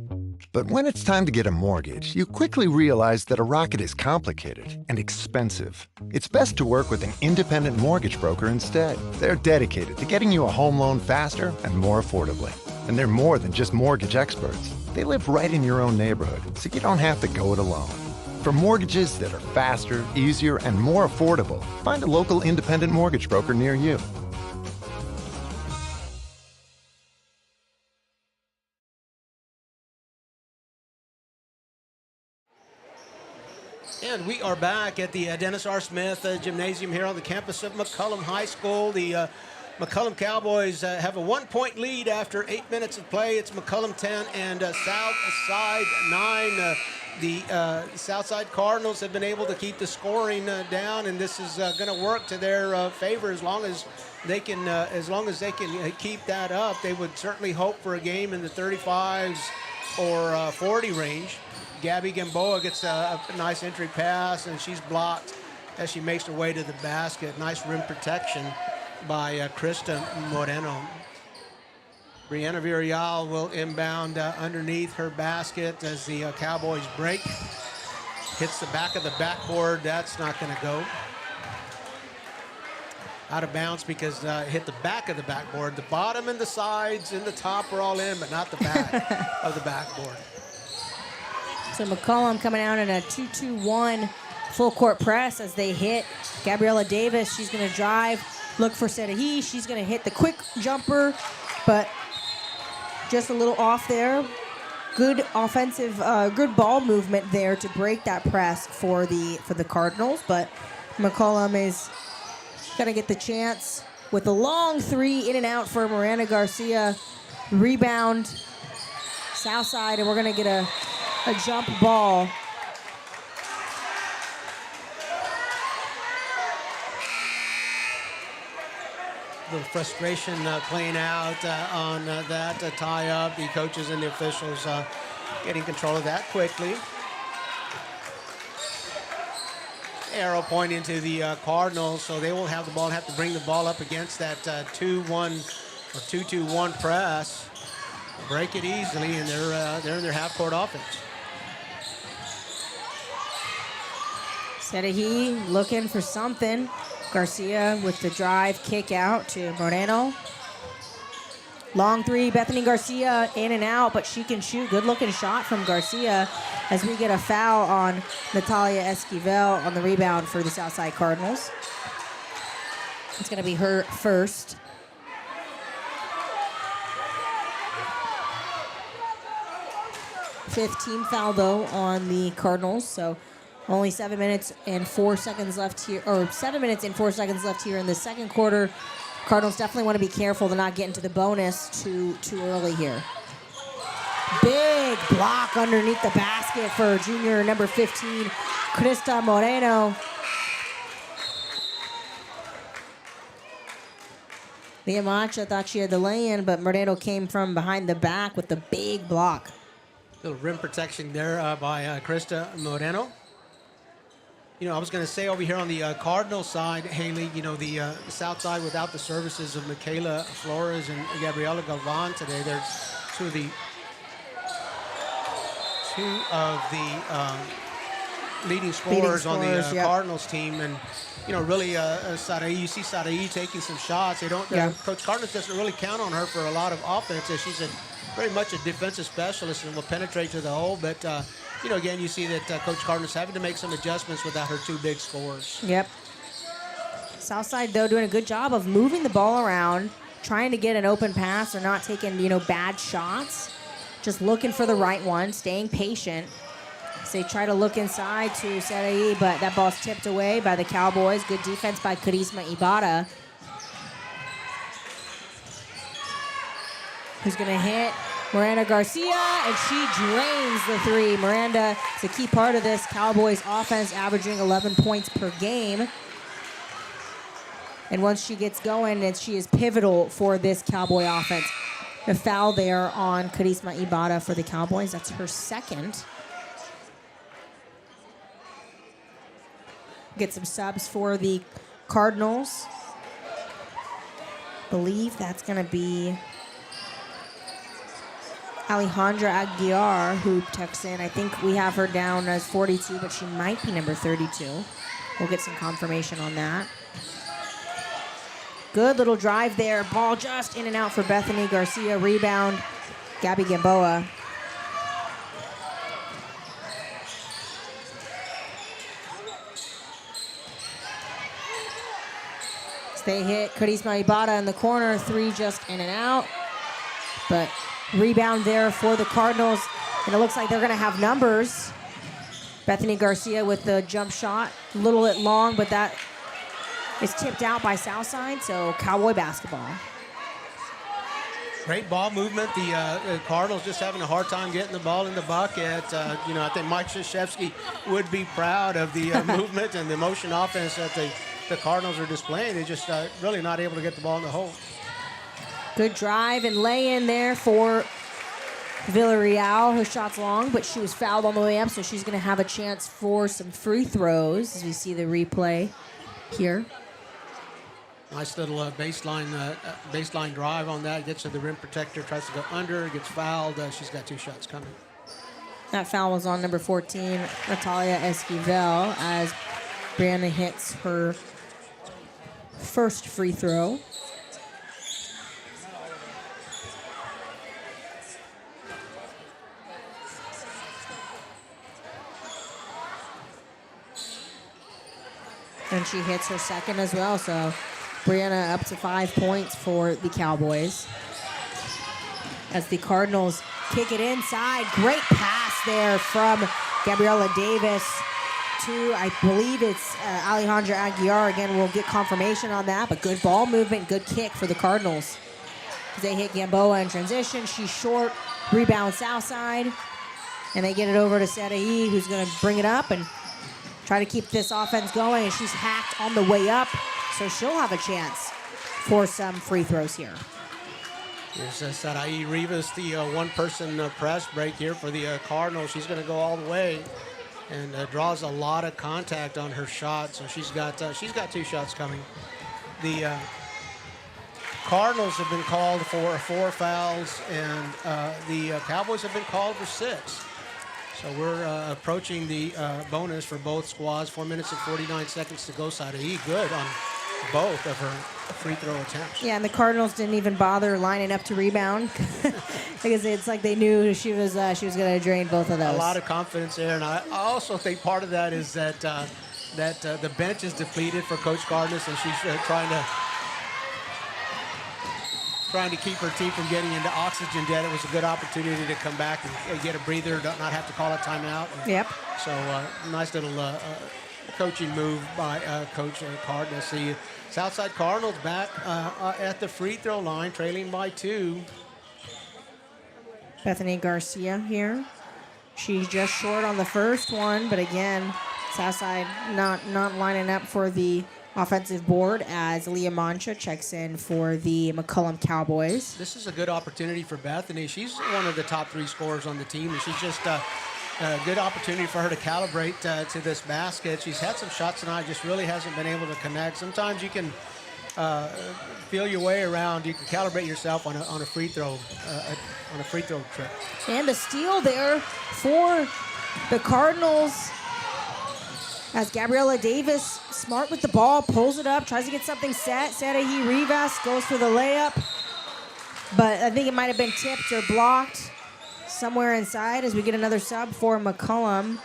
Speaker 12: But when it's time to get a mortgage, you quickly realize that a rocket is complicated and expensive. It's best to work with an independent mortgage broker instead. They're dedicated to getting you a home loan faster and more affordably. And they're more than just mortgage experts. They live right in your own neighborhood, so you don't have to go it alone. For mortgages that are faster, easier, and more affordable, find a local independent mortgage broker near you.
Speaker 1: And we are back at the Dennis R. Smith Gymnasium here on the campus of McCollum High School. The McCollum Cowboys have a 1-point lead after 8 minutes of play. It's McCollum 10 and Southside 9. The Southside Cardinals have been able to keep the scoring down, and this is going to work to their favor as long as they can keep that up. They would certainly hope for a game in the 35s or 40 range. Gabby Gamboa gets a nice entry pass, and she's blocked as she makes her way to the basket. Nice rim protection by Krista Moreno. Brianna Villarreal will inbound underneath her basket as the Cowboys break. Hits the back of the backboard. That's not going to go. Out of bounds because it hit the back of the backboard. The bottom and the sides and the top are all in, but not the back of the backboard.
Speaker 7: So McCollum coming out in a 2-2-1 full court press as they hit Gabriella Davis. She's going to drive, look for Setahi. She's going to hit the quick jumper, but just a little off there. Good offensive, good ball movement there to break that press for the Cardinals. But McCollum is going to get the chance with a long three in and out for Miranda Garcia. Rebound, Southside, and we're going to get a jump ball.
Speaker 1: A little frustration playing out on that tie-up. The coaches and the officials getting control of that quickly. Arrow pointing to the Cardinals, so they will have the ball and have to bring the ball up against that 2-1 or 2-2-1 press. Break it easily, and they're in their half-court offense.
Speaker 7: Setahi looking for something. Garcia with the drive, kick out to Moreno. Long three, Bethany Garcia in and out, but she can shoot. Good looking shot from Garcia as we get a foul on Natalia Esquivel on the rebound for the Southside Cardinals. It's going to be her first. Fifth team foul though on the Cardinals, so only 7 minutes and 4 seconds left here, or 7 minutes and 4 seconds left here in the second quarter. Cardinals definitely want to be careful to not get into the bonus too early here. Big block underneath the basket for junior number 15, Krista Moreno. Liamacha thought she had the lay-in, but Moreno came from behind the back with the big block.
Speaker 1: Little rim protection there by Krista Moreno. You know, I was going to say over here on the Cardinal side, Haley, you know, the South side without the services of Michaela Flores and Gabriela Galvan today. There's two of the leading scorers on the
Speaker 7: yep.
Speaker 1: Cardinals team. And, you know, really, Saraí, you see Saraí taking some shots. They don't, Coach Cardinals doesn't really count on her for a lot of offense. She's very much a defensive specialist and will penetrate to the hole. But, you know, again, you see that Coach Cardinals having to make some adjustments without her two big scores.
Speaker 7: Yep. Southside, though, doing a good job of moving the ball around, trying to get an open pass or not taking, you know, bad shots. Just looking for the right one, staying patient. So they try to look inside to Serai, but that ball's tipped away by the Cowboys. Good defense by Charisma Ibarra, who's going to hit Miranda Garcia, and she drains the three. Miranda is a key part of this Cowboys offense, averaging 11 points per game. And once she gets going, and she is pivotal for this Cowboy offense. A foul there on Charisma Ibarra for the Cowboys. That's her second. Get some subs for the Cardinals. Believe that's going to be Alejandra Aguiar, who checks in. I think we have her down as 42, but she might be number 32. We'll get some confirmation on that. Good little drive there. Ball just in and out for Bethany Garcia. Rebound, Gabby Gamboa. They hit Charisma Ibarra in the corner. Three just in and out. But rebound there for the Cardinals. And it looks like they're going to have numbers. Bethany Garcia with the jump shot. A little bit long, but that is tipped out by Southside. So Cowboy basketball.
Speaker 1: Great ball movement. The Cardinals just having a hard time getting the ball in the bucket. I think Mike Krzyzewski would be proud of the movement and the motion offense that the Cardinals are displaying. They're just really not able to get the ball in the hole.
Speaker 7: Good drive and lay in there for Villarreal. Her shot's long, but she was fouled on the way up, so she's going to have a chance for some free throws as we see the replay here.
Speaker 1: Nice little baseline drive on that. Gets to the rim protector, tries to go under, gets fouled. She's got two shots coming.
Speaker 7: That foul was on number 14, Natalia Esquivel, as Brianna hits her first free throw. And she hits her second as well, so Brianna up to 5 points for the Cowboys. As the Cardinals kick it inside. Great pass there from Gabriela Davis to, I believe it's Alejandra Aguiar. Again, we'll get confirmation on that, but good ball movement, good kick for the Cardinals. They hit Gamboa in transition. She's short, rebound Southside, and they get it over to Serai, who's going to bring it up and try to keep this offense going, and she's hacked on the way up, so she'll have a chance for some free throws here.
Speaker 1: Here's Sarai Rivas, the one-person press break here for the Cardinals. She's going to go all the way and draws a lot of contact on her shot, so she's got two shots coming. The Cardinals have been called for 4 fouls, and the Cowboys have been called for 6. So we're approaching the bonus for both squads. 4 minutes and 49 seconds to go. Sarai good on both of her free throw attempts.
Speaker 7: Yeah, and the Cardinals didn't even bother lining up to rebound because it's like they knew she was going to drain both of those.
Speaker 1: A lot of confidence there, and I also think part of that is that the bench is depleted for Coach Cardenas, and she's trying to keep her team from getting into oxygen debt. It was a good opportunity to come back and get a breather, not have to call a timeout.
Speaker 7: Yep.
Speaker 1: So nice little coaching move by Coach Cardenas. The Southside Cardinals back at the free throw line, trailing by 2.
Speaker 7: Bethany Garcia here. She's just short on the first one, but again, Southside not lining up for the offensive board as Leah Mancha checks in for the McCollum Cowboys.
Speaker 1: This is a good opportunity for Bethany. She's one of the top 3 scorers on the team, and she's just a good opportunity for her to calibrate to this basket. She's had some shots tonight, just really hasn't been able to connect. Sometimes you can feel your way around. You can calibrate yourself on a free throw trip.
Speaker 7: And the steal there for the Cardinals as Gabriela Davis, smart with the ball, pulls it up, tries to get something set. Serai Rivas goes for the layup, but I think it might have been tipped or blocked somewhere inside as we get another sub for McCollum.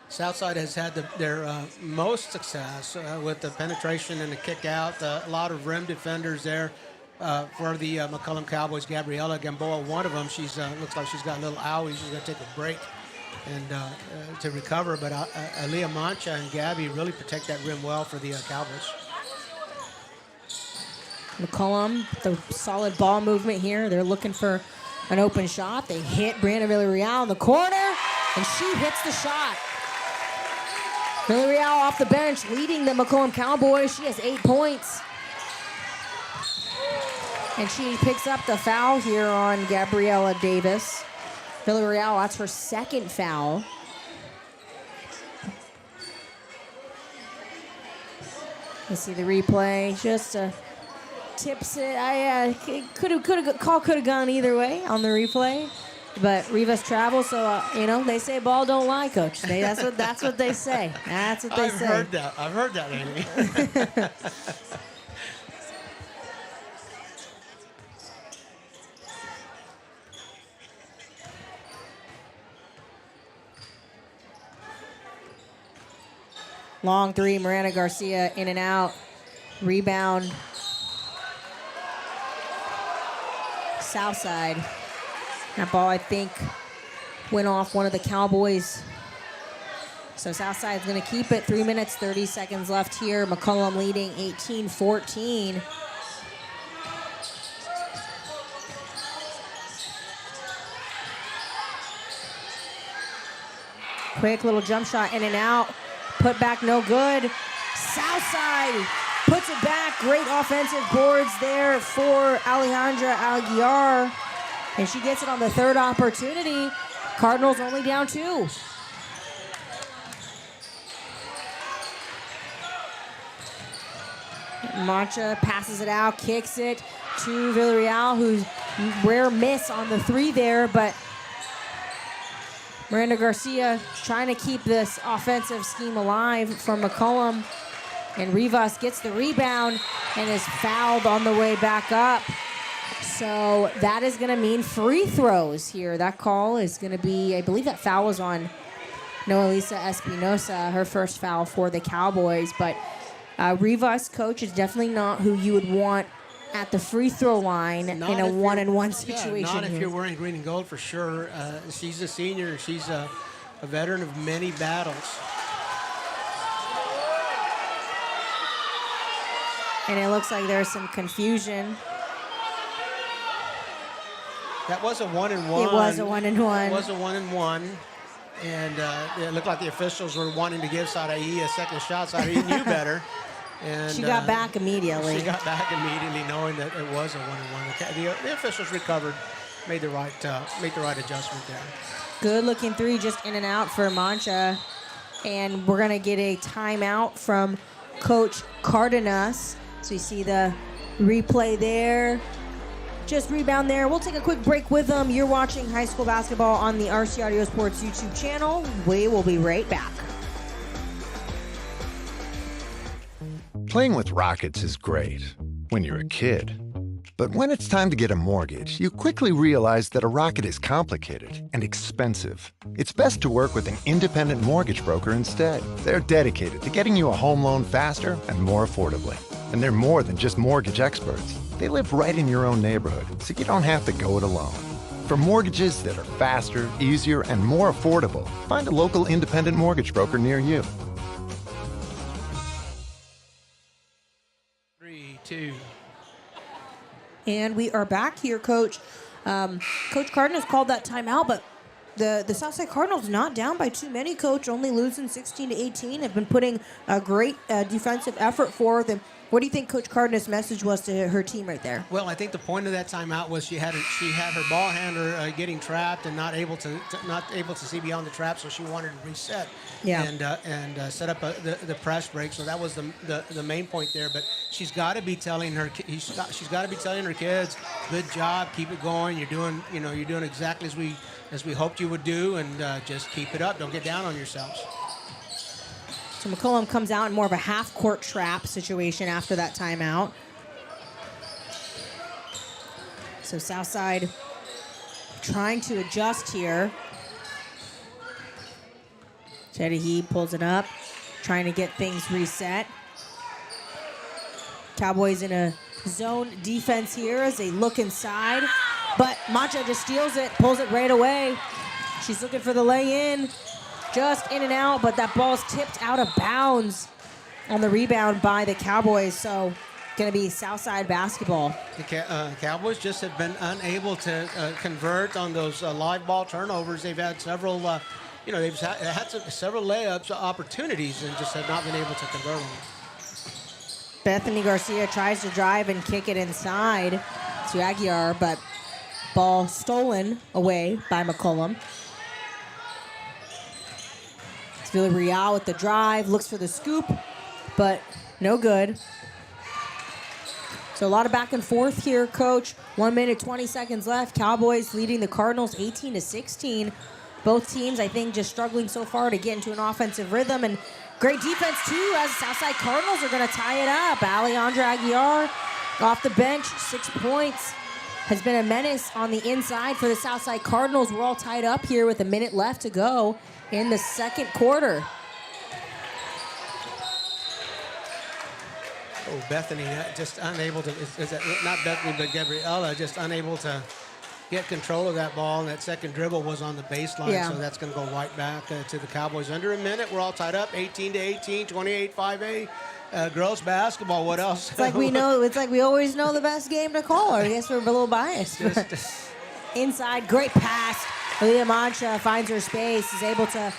Speaker 1: Southside has had their most success with the penetration and the kick out. A lot of rim defenders there for the McCollum Cowboys. Gabriela Gamboa, one of them, she's looks like she's got a little owie. She's going to take a break to recover. But Aaliyah Mancha and Gabby really protect that rim well for the Cowboys.
Speaker 7: McCollum, the solid ball movement here. They're looking for an open shot. They hit Brandon Villarreal in the corner, and she hits the shot. Villarreal off the bench, leading the McCollum Cowboys. She has 8 points. And she picks up the foul here on Gabriella Davis. Villarreal, that's her second foul. Let's see the replay. Just tips it. Call could have gone either way on the replay, but Rivas travels. So they say ball don't lie, coach. That's what they say. That's what they say.
Speaker 1: I've heard that, Amy.
Speaker 7: Long three, Miranda Garcia in and out. Rebound. Southside. That ball, I think, went off one of the Cowboys. So Southside's going to keep it. 3 minutes, 30 seconds left here. McCollum leading 18-14. Quick little jump shot in and out. Put back, no good. Southside puts it back. Great offensive boards there for Alejandra Aguiar. And she gets it on the third opportunity. Cardinals only down 2. Mancha passes it out, kicks it to Villarreal, who's rare miss on the 3 there, but Miranda Garcia trying to keep this offensive scheme alive from McCollum. And Rivas gets the rebound and is fouled on the way back up. So that is going to mean free throws here. That call is going to be, I believe that foul was on Noelisa Espinosa, her first foul for the Cowboys. But Rivas, coach, is definitely not who you would want at the free throw line in a one-on-one situation.
Speaker 1: Not if
Speaker 7: here.
Speaker 1: you're wearing green and gold for sure. She's a senior. She's a veteran of many battles.
Speaker 7: And it looks like there's some confusion.
Speaker 1: That was a 1-and-1.
Speaker 7: It was a 1-and-1.
Speaker 1: It was a 1-and-1. And it looked like the officials were wanting to give Saraí a second shot. Saraí knew better. And
Speaker 7: she got back immediately.
Speaker 1: She got back immediately, knowing that it was a 1-and-1. The officials recovered, made the right adjustment there.
Speaker 7: Good looking 3, just in and out for Mancha. And we're going to get a timeout from Coach Cardenas. So you see the replay there. Just rebound there. We'll take a quick break with them. You're watching high school basketball on the RC Audio Sports YouTube channel. We will be right back.
Speaker 12: Playing with rockets is great when you're a kid. But when it's time to get a mortgage, you quickly realize that a rocket is complicated and expensive. It's best to work with an independent mortgage broker instead. They're dedicated to getting you a home loan faster and more affordably. And they're more than just mortgage experts. They live right in your own neighborhood, so you don't have to go it alone. For mortgages that are faster, easier, and more affordable, find a local independent mortgage broker near you.
Speaker 1: 3, 2.
Speaker 7: And we are back here, Coach. Coach Cardenas called that timeout, but the Southside Cardinals not down by too many, Coach, only losing 16-18. Have been putting a great defensive effort forth. And what do you think Coach Cardenas' message was to her team right there?
Speaker 1: Well, I think the point of that timeout was she had her ball handler getting trapped and not able to see beyond the trap, so she wanted to reset and set up the press break. So that was the main point there. But she's got to be telling her kids, good job, keep it going. You're doing exactly as we hoped you would do, and just keep it up. Don't get down on yourselves.
Speaker 7: So McCollum comes out in more of a half-court trap situation after that timeout. So Southside trying to adjust here. Chedahy pulls it up, trying to get things reset. Cowboys in a zone defense here as they look inside. But Mancha just steals it, pulls it right away. She's looking for the lay-in. Just in and out, but that ball's tipped out of bounds on the rebound by the Cowboys. So going to be Southside basketball.
Speaker 1: The Cowboys just have been unable to convert on those live ball turnovers. They've had several, they've had several layups opportunities and just have not been able to convert them.
Speaker 7: Bethany Garcia tries to drive and kick it inside to Aguiar, but ball stolen away by McCollum. It's Villarreal with the drive, looks for the scoop, but no good. So a lot of back and forth here, Coach. 1 minute, 20 seconds left. Cowboys leading the Cardinals 18-16. Both teams, I think, just struggling so far to get into an offensive rhythm. And great defense, too, as the Southside Cardinals are going to tie it up. Alejandra Aguiar off the bench, 6 points. Has been a menace on the inside for the Southside Cardinals. We're all tied up here with a minute left to go in the second quarter.
Speaker 1: Oh, Bethany just unable to, not Bethany, but Gabriella just unable to get control of that ball. And that second dribble was on the baseline, so that's going to go right back to the Cowboys. Under a minute, we're all tied up, 18-18, 28-5A. Girls basketball, what else?
Speaker 7: It's like we know, it's like we always know the best game to call. I guess we're a little biased. Inside, great pass. Leah Mancha finds her space, is able to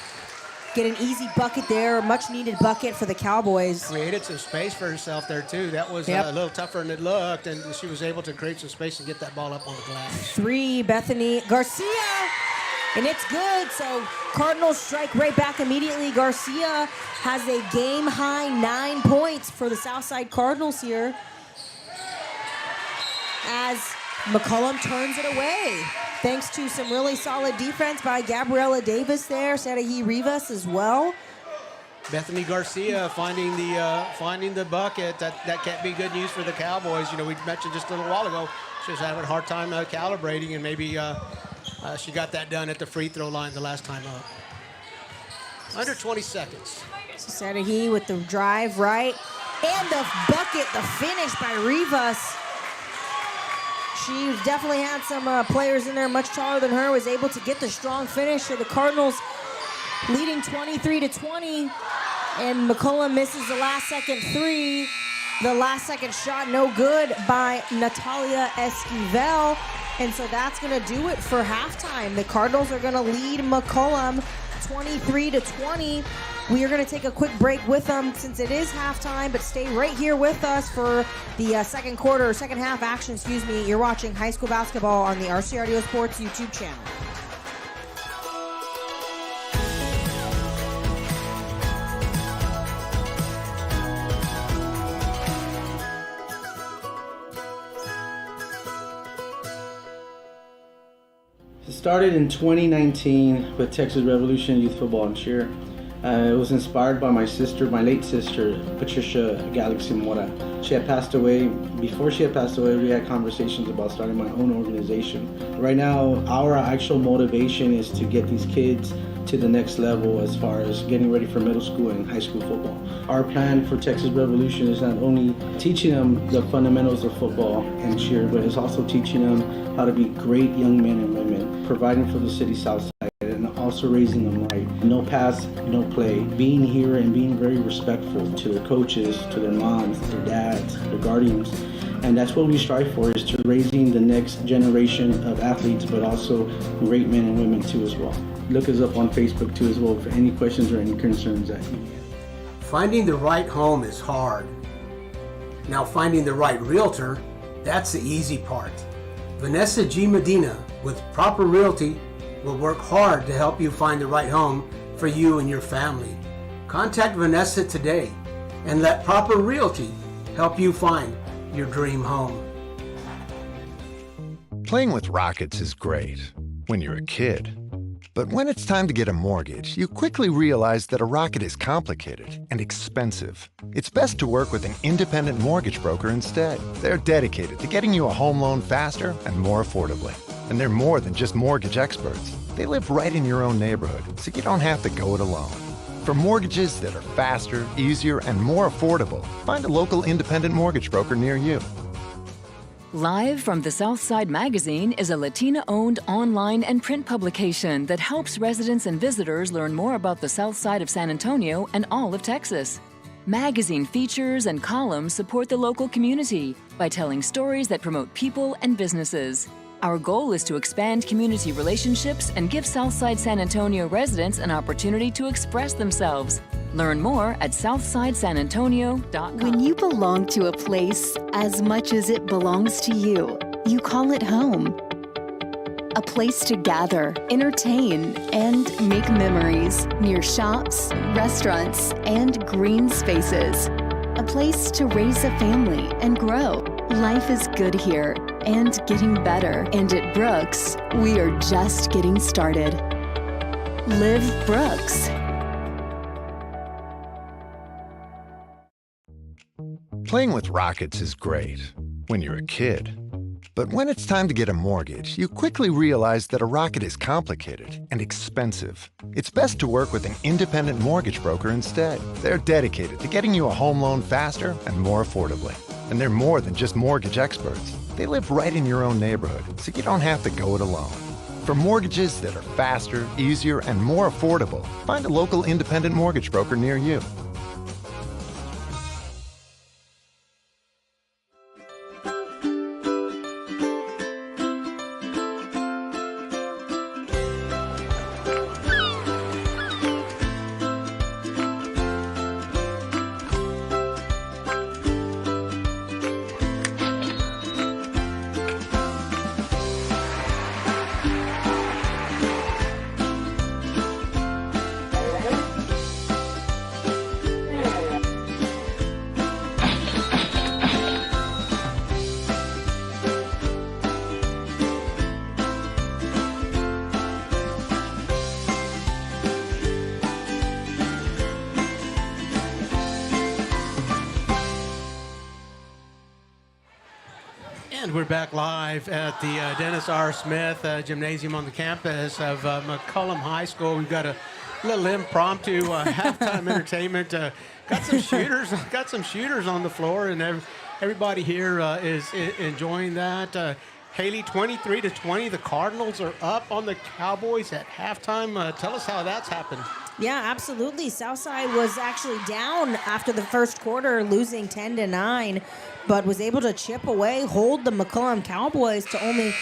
Speaker 7: get an easy bucket there, a much-needed bucket for the Cowboys.
Speaker 1: Created some space for herself there, too. That was a little tougher than it looked, and she was able to create some space and get that ball up on the glass.
Speaker 7: 3, Bethany Garcia, and it's good. So Cardinals strike right back immediately. Garcia has a game-high 9 points for the Southside Cardinals here as McCollum turns it away. Thanks to some really solid defense by Gabriella Davis there, Sarahi Rivas as well.
Speaker 1: Bethany Garcia finding the bucket. That can't be good news for the Cowboys. We mentioned just a little while ago she was having a hard time calibrating, and maybe she got that done at the free throw line the last time up. Under 20 seconds.
Speaker 7: So Sarahi with the drive right, and the bucket, the finish by Rivas. She definitely had some players in there much taller than her, was able to get the strong finish. So the Cardinals leading 23-20, and McCollum misses the last-second 3. The last-second shot no good by Natalia Esquivel, and so that's going to do it for halftime. The Cardinals are going to lead McCollum 23-20. We are going to take a quick break with them since it is halftime, but stay right here with us for the second half action, You're watching high school basketball on the RC Radio Sports YouTube channel.
Speaker 2: It started in 2019 with Texas Revolution Youth Football and Cheer. It was inspired by my late sister, Patricia Galaxy Mora. She had passed away. Before she had passed away, we had conversations about starting my own organization. Right now, our actual motivation is to get these kids to the next level as far as getting ready for middle school and high school football. Our plan for Texas Revolution is not only teaching them the fundamentals of football and cheer, but it's also teaching them how to be great young men and women, providing for the city Southside, and also raising them right. No pass, no play. Being here and being very respectful to their coaches, to their moms, their dads, their guardians. And that's what we strive for, is to raising the next generation of athletes, but also great men and women too as well. Look us up on Facebook too as well for any questions or any concerns that you have.
Speaker 1: Finding the right home is hard. Now finding the right realtor, that's the easy part. Vanessa G. Medina with Proper Realty will work hard to help you find the right home for you and your family. Contact Vanessa today and let Proper Realty help you find your dream home.
Speaker 12: Playing with rockets is great when you're a kid. But when it's time to get a mortgage, you quickly realize that a rocket is complicated and expensive. It's best to work with an independent mortgage broker instead. They're dedicated to getting you a home loan faster and more affordably. And they're more than just mortgage experts. They live right in your own neighborhood, so you don't have to go it alone. For mortgages that are faster, easier, and more affordable, find a local independent mortgage broker near you.
Speaker 5: Live from the Southside Magazine is a Latina-owned online and print publication that helps residents and visitors learn more about the Southside of San Antonio and all of Texas. Magazine features and columns support the local community by telling stories that promote people and businesses. Our goal is to expand community relationships and give Southside San Antonio residents an opportunity to express themselves. Learn more at southsidesanantonio.com.
Speaker 11: When you belong to a place as much as it belongs to you, you call it home. A place to gather, entertain, and make memories near shops, restaurants, and green spaces. A place to raise a family and grow. Life is good here and getting better. And at Brooks, we are just getting started. Live Brooks.
Speaker 12: Playing with rockets is great when you're a kid. But when it's time to get a mortgage, you quickly realize that a rocket is complicated and expensive. It's best to work with an independent mortgage broker instead. They're dedicated to getting you a home loan faster and more affordably. And they're more than just mortgage experts. They live right in your own neighborhood, so you don't have to go it alone. For mortgages that are faster, easier, and more affordable, find a local independent mortgage broker near you.
Speaker 1: And we're back live at the Dennis R. Smith Gymnasium on the campus of McCollum High School. We've got a little impromptu halftime entertainment. Got some shooters on the floor, and everybody here is enjoying that. Haley, 23-20. The Cardinals are up on the Cowboys at halftime. Tell us how that's happened.
Speaker 7: Yeah, absolutely. Southside was actually down after the first quarter, losing 10-9, but was able to chip away, hold the McCollum Cowboys to only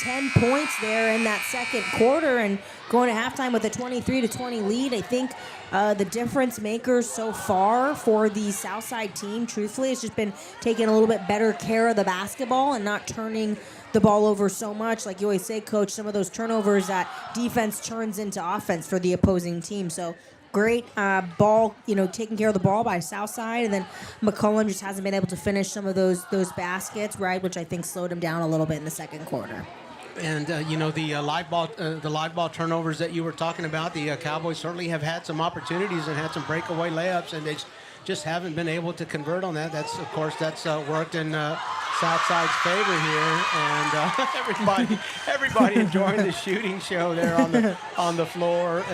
Speaker 7: 10 points there in that second quarter, and going to halftime with a 23-20 lead. I think the difference makers so far for the Southside team, truthfully, has just been taking a little bit better care of the basketball and not turning the ball over so much. Like you always say, Coach, some of those turnovers that defense turns into offense for the opposing team. So great ball, taking care of the ball by Southside, and then McCollum just hasn't been able to finish some of those baskets, right, which I think slowed him down a little bit in the second quarter.
Speaker 1: And the live ball turnovers that you were talking about, the Cowboys certainly have had some opportunities and had some breakaway layups, and they just haven't been able to convert on that. That's worked in Southside's favor here, and everybody enjoying the shooting show there on the floor.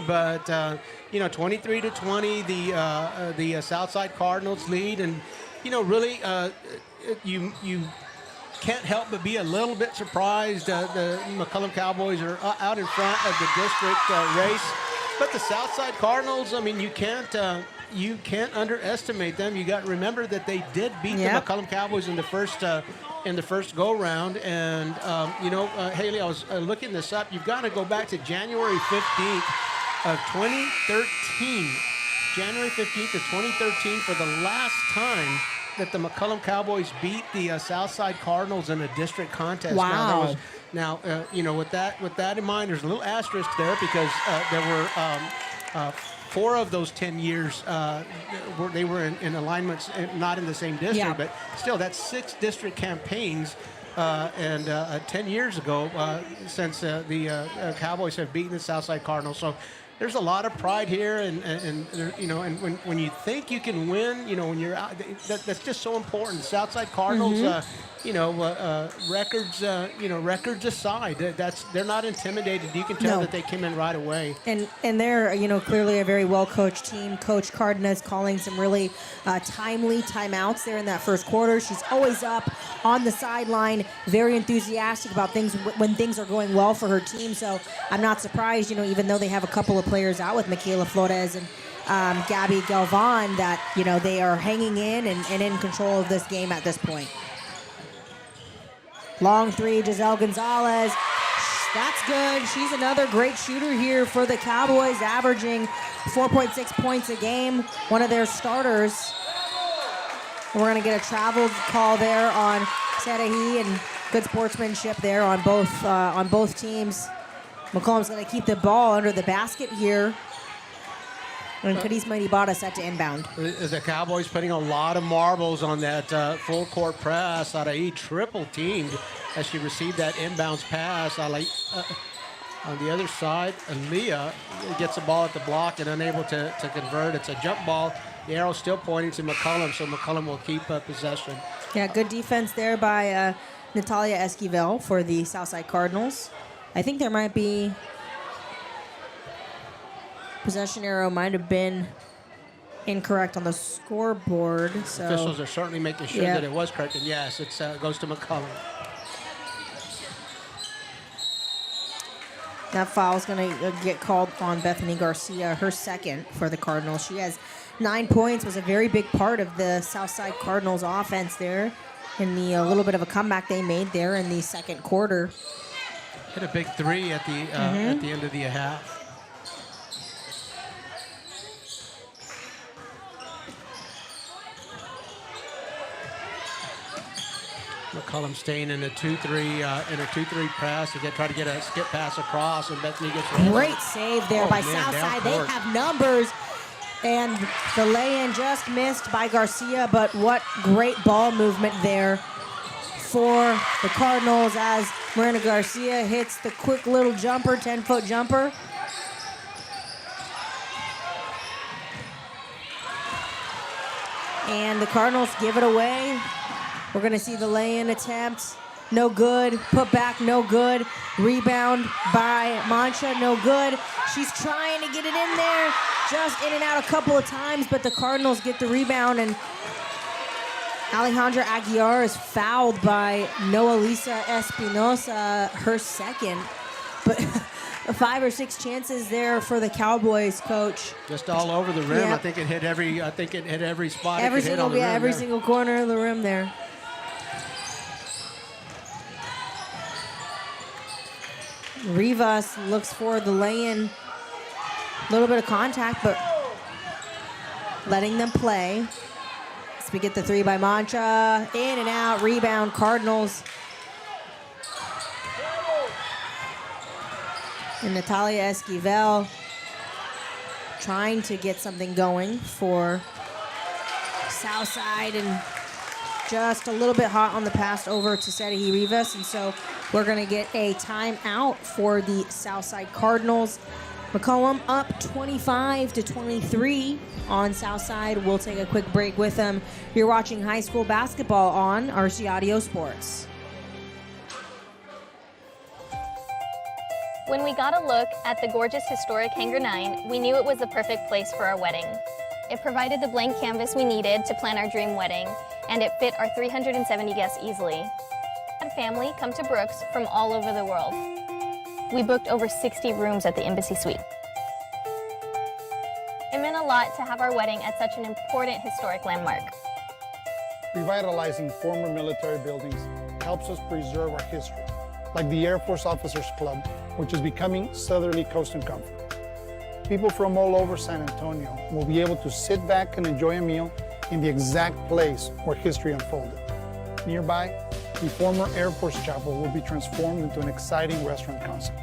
Speaker 1: But 23-20, the Southside Cardinals lead, and really you can't help but be a little bit surprised. The McCollum Cowboys are out in front of the district race, but the Southside Cardinals, I mean, you can't underestimate them. You got to remember that they did beat the McCollum Cowboys in the first go round. And Haley, I was looking this up. You've got to go back to January 15th of 2013. January 15th of 2013 for the last time that the McCollum Cowboys beat the Southside Cardinals in a district contest.
Speaker 7: Wow.
Speaker 1: With that in mind, there's a little asterisk there because there were 4 of those 10 years they were in alignments, not in the same district, but still, that's 6 district campaigns. And 10 years ago, since the Cowboys have beaten the Southside Cardinals. So there's a lot of pride here, and when you think you can win, when you're out, that's just so important. Southside Cardinals, records aside, they're not intimidated. You can tell
Speaker 7: No.
Speaker 1: that they came in right away.
Speaker 7: And they're, clearly a very well-coached team. Coach Cardenas calling some really timely timeouts there in that first quarter. She's always up on the sideline, very enthusiastic about things when things are going well for her team. So I'm not surprised, even though they have a couple of players out with Michaela Flores and Gabby Galvan, that, they are hanging in and in control of this game at this point. Long three, Giselle Gonzalez. That's good. She's another great shooter here for the Cowboys, averaging 4.6 points a game, one of their starters. We're going to get a travel call there on Sarahi, and good sportsmanship there on both teams. McCollum's going to keep the ball under the basket here. And Karisma Ibarra set to inbound.
Speaker 1: The Cowboys putting a lot of marbles on that full court press. Sarahi triple teamed as she received that inbounds pass. On the other side, Aaliyah gets the ball at the block and unable to convert. It's a jump ball. The arrow's still pointing to McCollum, so McCollum will keep possession.
Speaker 7: Yeah, good defense there by Natalia Esquivel for the Southside Cardinals. I think there might be... Possession arrow might have been incorrect on the scoreboard. So
Speaker 1: officials are certainly making sure that it was correct. And yes, it goes to McCollum.
Speaker 7: That foul is going to get called on Bethany Garcia, her second for the Cardinals. She has 9 points, was a very big part of the Southside Cardinals offense there in the little bit of a comeback they made there in the second quarter.
Speaker 1: Hit a big three at the end of the half. McCollum staying in a 2-3 pass to try to get a skip pass across, and Bethany gets it.
Speaker 7: Great save there by Southside. They have numbers, and the lay-in just missed by Garcia, but what great ball movement there for the Cardinals as Miranda Garcia hits the quick little jumper, 10-foot jumper. And the Cardinals give it away. We're going to see the lay-in attempt. No good. Put back, no good. Rebound by Mancha, no good. She's trying to get it in there. Just in and out a couple of times, but the Cardinals get the rebound, and Alejandra Aguiar is fouled by Noelisa Espinosa, her second. But 5 or 6 chances there for the Cowboys, Coach.
Speaker 1: Just all over the rim.
Speaker 7: Yep.
Speaker 1: I think it hit every spot.
Speaker 7: Every
Speaker 1: it could hit on the rim
Speaker 7: every
Speaker 1: there.
Speaker 7: single corner of the rim there. Rivas looks for the lay-in. A little bit of contact, but letting them play. So we get the three by Mancha. In and out, rebound, Cardinals. And Natalia Esquivel trying to get something going for Southside, and just a little bit hot on the pass over to Sarahi Rivas. And so we're going to get a timeout for the Southside Cardinals. McCollum up 25-23 on Southside. We'll take a quick break with them. You're watching high school basketball on RC Audio Sports.
Speaker 8: When we got a look at the gorgeous historic Hangar 9, we knew it was the perfect place for our wedding. It provided the blank canvas we needed to plan our dream wedding, and it fit our 370 guests easily. We had family come to Brooks from all over the world. We booked over 60 rooms at the Embassy Suite. It meant a lot to have our wedding at such an important historic landmark.
Speaker 9: Revitalizing former military buildings helps us preserve our history, like the Air Force Officers Club, which is becoming Southerly Coast and Comfort. People from all over San Antonio will be able to sit back and enjoy a meal in the exact place where history unfolded. Nearby, the former Air Force Chapel will be transformed into an exciting restaurant concept.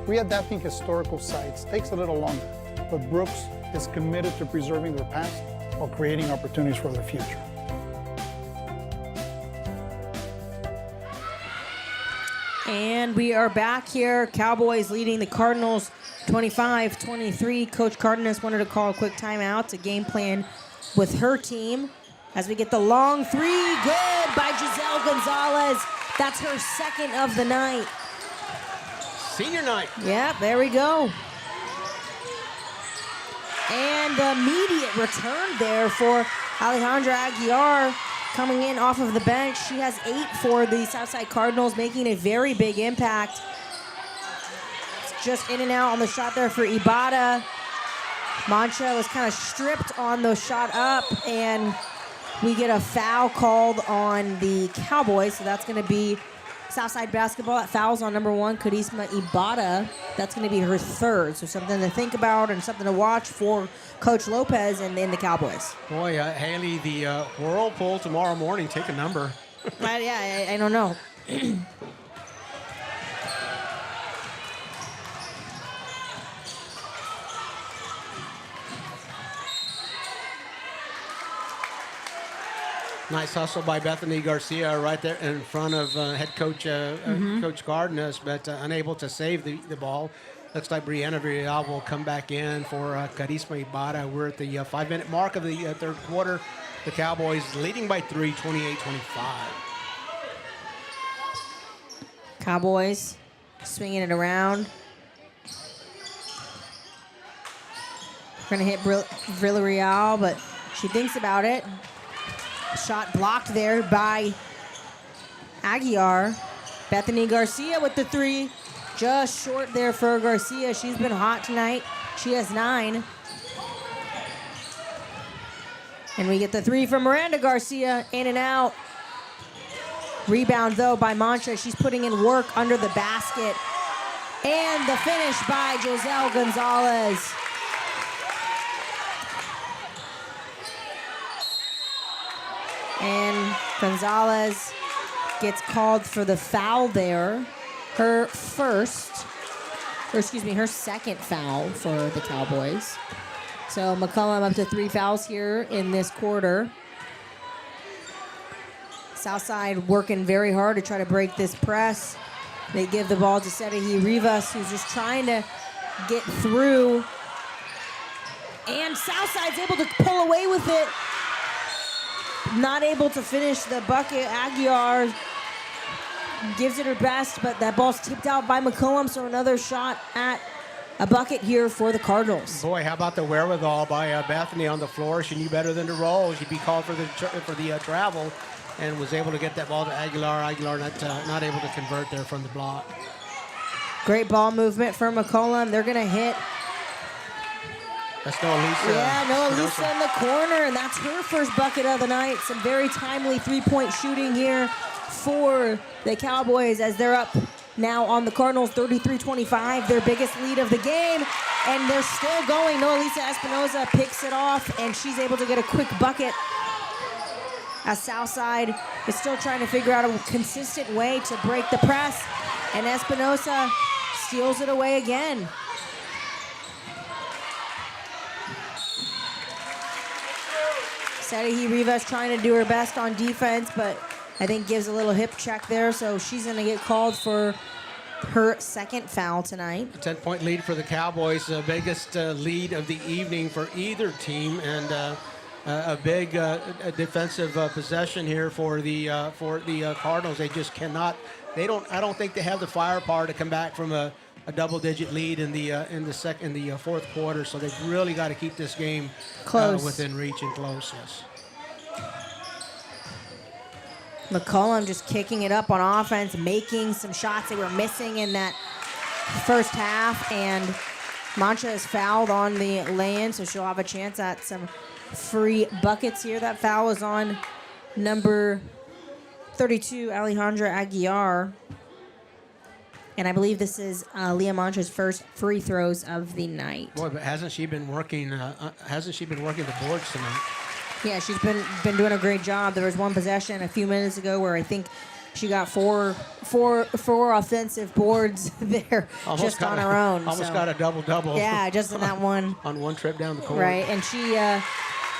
Speaker 9: Readapting historical sites takes a little longer, but Brooks is committed to preserving their past while creating opportunities for their future.
Speaker 7: And we are back here. Cowboys leading the Cardinals 25-23. Coach Cardenas wanted to call a quick timeout to game plan with her team. As we get the long three, good by Giselle Gonzalez. That's her second of the night.
Speaker 1: Senior night.
Speaker 7: Yep, there we go. And the immediate return there for Alejandra Aguiar coming in off of the bench. She has 8 for the Southside Cardinals, making a very big impact. It's just in and out on the shot there for Ibarra. Mancha was kind of stripped on the shot up, and we get a foul called on the Cowboys, so that's going to be Southside basketball. That fouls on number 1, Carisma Ibarra. That's going to be her third, so something to think about and something to watch for Coach Lopez and the Cowboys.
Speaker 1: Boy, Haley, the Whirlpool tomorrow morning, take a number.
Speaker 7: Yeah, I don't know.
Speaker 1: Nice hustle by Bethany Garcia right there in front of head coach Coach Cardenas, but unable to save the ball. Looks like Brianna Villarreal will come back in for Carisma Ibarra. We're at the 5-minute mark of the third quarter. The Cowboys leading by 3, 28-25.
Speaker 7: Cowboys swinging it around. Going to hit Villarreal, but she thinks about it. Shot blocked there by Aguiar. Bethany Garcia with the 3. Just short there for Garcia. She's been hot tonight. She has 9. And we get the 3 from Miranda Garcia. In and out. Rebound, though, by Mancha. She's putting in work under the basket. And the finish by Giselle Gonzalez. And Gonzalez gets called for the foul there. Her second foul for the Cowboys. So McCollum up to 3 fouls here in this quarter. Southside working very hard to try to break this press. They give the ball to Sedehi Rivas, who's just trying to get through. And Southside's able to pull away with it. Not able to finish the bucket. Aguiar gives it her best, but that ball's tipped out by McCollum, so another shot at a bucket here for the Cardinals.
Speaker 1: Boy, how about the wherewithal by Bethany on the floor? She knew better than to roll. She'd be called for the travel, and was able to get that ball to Aguilar. Aguilar not able to convert there from the block.
Speaker 7: Great ball movement for McCollum. They're going to hit.
Speaker 1: That's Noah Lisa.
Speaker 7: Yeah, Noah Lisa in the corner, and that's her first bucket of the night. Some very timely three-point shooting here for the Cowboys as they're up now on the Cardinals, 33-25, their biggest lead of the game. And they're still going. Noah Lisa Espinoza picks it off, and she's able to get a quick bucket as Southside is still trying to figure out a consistent way to break the press. And Espinoza steals it away again. Sedehi Rivas trying to do her best on defense, but I think gives a little hip check there, so she's going to get called for her second foul tonight.
Speaker 1: A 10-point lead for the Cowboys, the biggest lead of the evening for either team, and a big defensive possession here for the Cardinals. They just cannot. I don't think they have the firepower to come back from a double-digit lead in the fourth quarter. So they've really got to keep this game
Speaker 7: close,
Speaker 1: within reach and close. Yes.
Speaker 7: McCollum just kicking it up on offense, making some shots they were missing in that first half, and Mancha is fouled on the lay-in, so she'll have a chance at some free buckets here. That foul is on number 32, Alejandra Aguiar. And I believe this is Leah Mancha's first free throws of the night.
Speaker 1: Boy, but hasn't she been working the boards tonight?
Speaker 7: Yeah, she's been doing a great job. There was one possession a few minutes ago where I think she got four offensive boards there just on her own.
Speaker 1: Almost got a double-double.
Speaker 7: Yeah, just in that one.
Speaker 1: On one trip down the court.
Speaker 7: Right, and she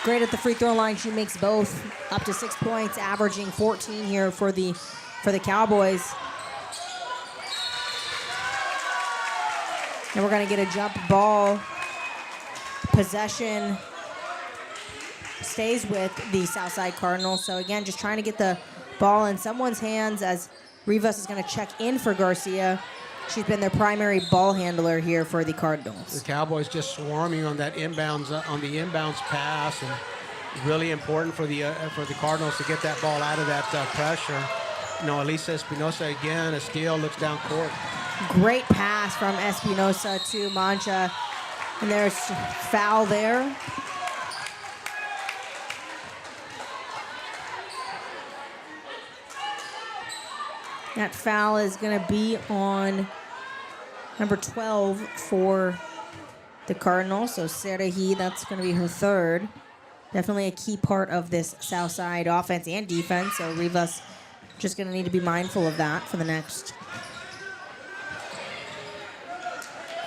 Speaker 7: great at the free throw line. She makes both, up to 6 points, averaging 14 here for the Cowboys. And we're going to get a jump ball possession. stays with the Southside Cardinals. So again, just trying to get the ball in someone's hands as Rivas is going to check in for Garcia. She's been their primary ball handler here for the Cardinals.
Speaker 1: The Cowboys just swarming on that inbounds pass, and really important for the Cardinals to get that ball out of that pressure. Elisa Espinosa again, a steal, looks down court.
Speaker 7: Great pass from Espinosa to Mancha, and there's foul there. That foul is going to be on number 12 for the Cardinals. So Serahi, that's going to be her third. Definitely a key part of this Southside offense and defense. So Rivas just going to need to be mindful of that for the next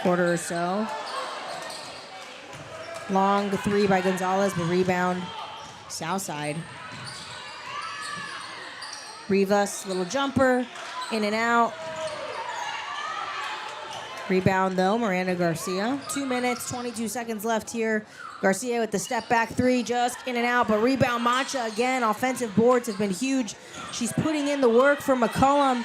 Speaker 7: quarter or so. Long three by Gonzalez, but rebound Southside. Rivas, little jumper, in and out. Rebound though, Miranda Garcia. 2 minutes, 22 seconds left here. Garcia with the step back three, just in and out, but rebound Mancha again. Offensive boards have been huge. She's putting in the work for McCollum.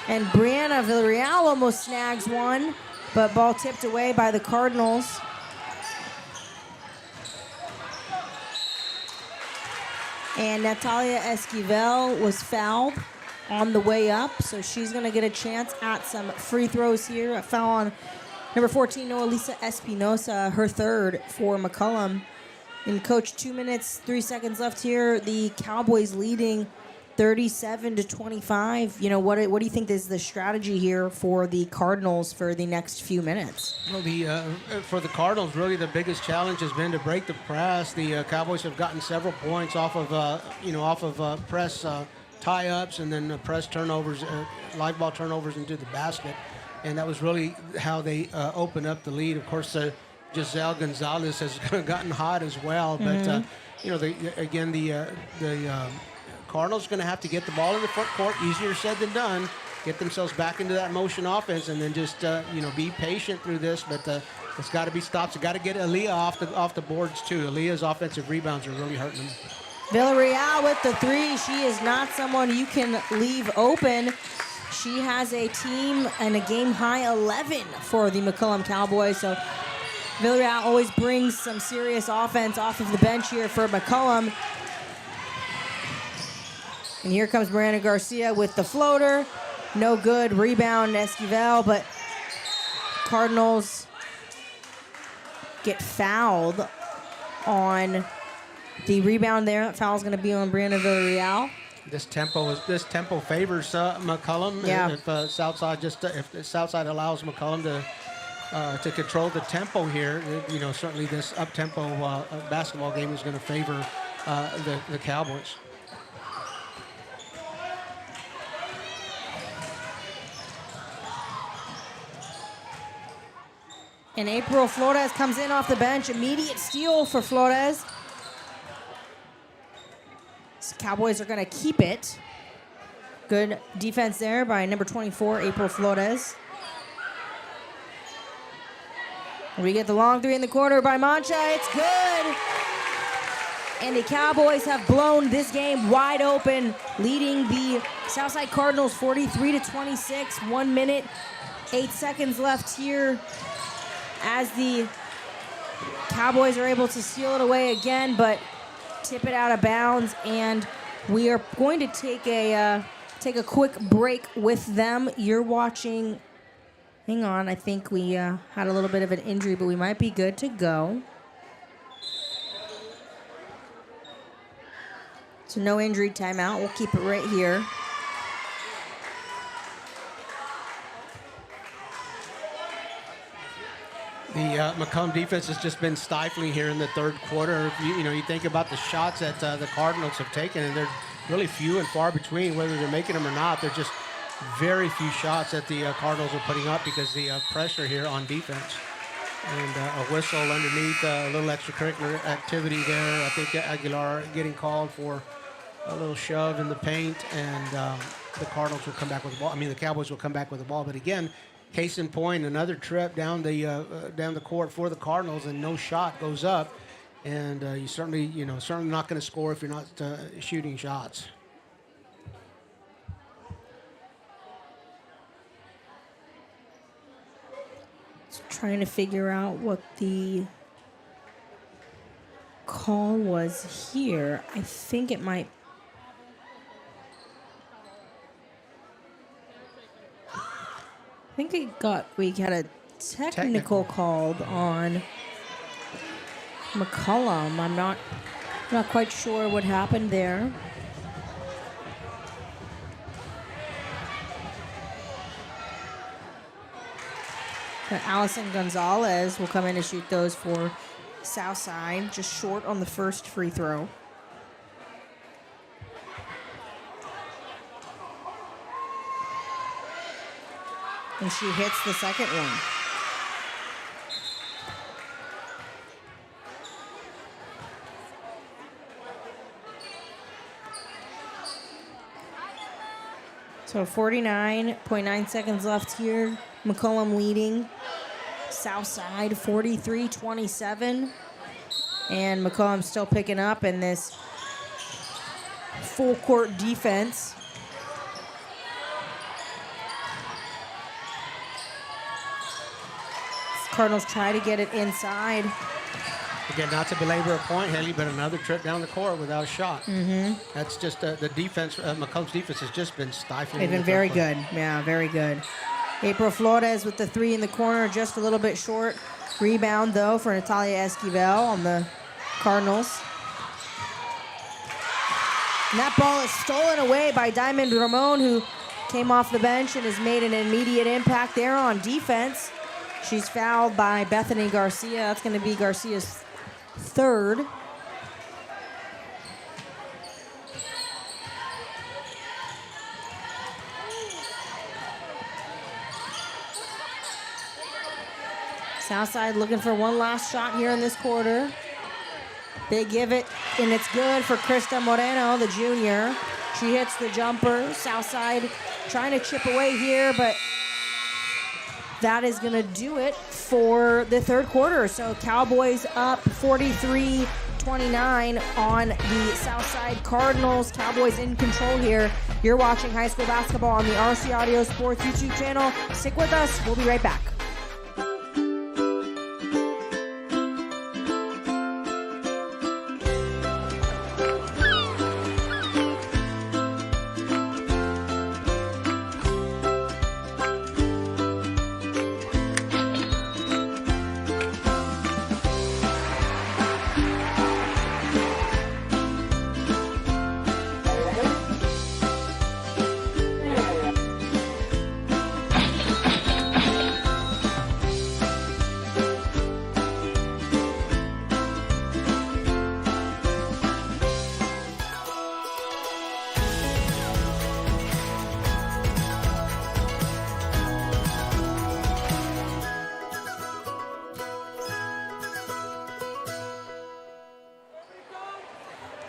Speaker 7: And Brianna Villarreal almost snags one, but ball tipped away by the Cardinals. And Natalia Esquivel was fouled on the way up, so she's going to get a chance at some free throws here. A foul on number 14, Noelisa Espinosa, her third for McCollum. And coach, 2 minutes, 3 seconds left here. The Cowboys leading 37-25. What do you think is the strategy here for the Cardinals for the next few minutes?
Speaker 1: Well, for the Cardinals, really the biggest challenge has been to break the press. The Cowboys have gotten several points off of press tie-ups and then press turnovers, live ball turnovers into the basket, and that was really how they opened up the lead. Of course, Giselle Gonzalez has gotten hot as well, but the Cardinals are going to have to get the ball in the front court. Easier said than done. Get themselves back into that motion offense, and then just be patient through this. But it's got to be stopped. It's got to get Aaliyah off the boards too. Aaliyah's offensive rebounds are really hurting them.
Speaker 7: Villarreal with the three. She is not someone you can leave open. She has a team and a game high 11 for the McCollum Cowboys. So Villarreal always brings some serious offense off of the bench here for McCollum. And here comes Miranda Garcia with the floater. No good. Rebound Esquivel, but Cardinals get fouled on the rebound there. That foul is going to be on Brianna Villarreal.
Speaker 1: This tempo favors McCollum.
Speaker 7: Yeah.
Speaker 1: If Southside allows McCollum to control the tempo here, certainly this up-tempo basketball game is going to favor the Cowboys.
Speaker 7: And April Flores comes in off the bench. Immediate steal for Flores. Cowboys are going to keep it. Good defense there by number 24, April Flores. We get the long three in the corner by Mancha. It's good. And the Cowboys have blown this game wide open, leading the Southside Cardinals 43-26. 1 minute, 8 seconds left here, as the Cowboys are able to steal it away again, but tip it out of bounds. And we are going to take a quick break with them. You're watching. Hang on, I think we had a little bit of an injury, but we might be good to go. So no injury timeout. We'll keep it right here.
Speaker 1: The McCollum defense has just been stifling here in the third quarter. You think about the shots that the Cardinals have taken, and they're really few and far between, whether they're making them or not. They're just very few shots that the Cardinals are putting up because the pressure here on defense. And a whistle underneath, a little extracurricular activity there. I think Aguilar getting called for a little shove in the paint, and the Cardinals will come back with the ball. The Cowboys will come back with the ball. But again, case in point, another trip down the court for the Cardinals, and no shot goes up. And you certainly not going to score if you're not shooting shots.
Speaker 7: Trying to figure out what the call was here. I think it might. I think we had a technical called on McCollum. I'm not quite sure what happened there. But Allison Gonzalez will come in to shoot those for Southside, just short on the first free throw. And she hits the second one. So 49.9 seconds left here. McCollum leading. Southside 43-27. And McCollum still picking up in this full court defense. Cardinals try to get it inside.
Speaker 1: Again, not to belabor a point, Haley, but another trip down the court without a shot.
Speaker 7: Mm-hmm.
Speaker 1: That's just the defense. McCollum's defense has just been stifling.
Speaker 7: They've been very good. Yeah, very good. April Flores with the three in the corner, just a little bit short. Rebound, though, for Natalia Esquivel on the Cardinals. And that ball is stolen away by Diamond Ramon, who came off the bench and has made an immediate impact there on defense. She's fouled by Bethany Garcia. That's going to be Garcia's third. Southside looking for one last shot here in this quarter. They give it, and it's good for Krista Moreno, the junior. She hits the jumper. Southside trying to chip away here, but that is going to do it for the third quarter. So Cowboys up 43-29 on the Southside Cardinals. Cowboys in control here. You're watching high school basketball on the RC Audio Sports YouTube channel. Stick with us. We'll be right back.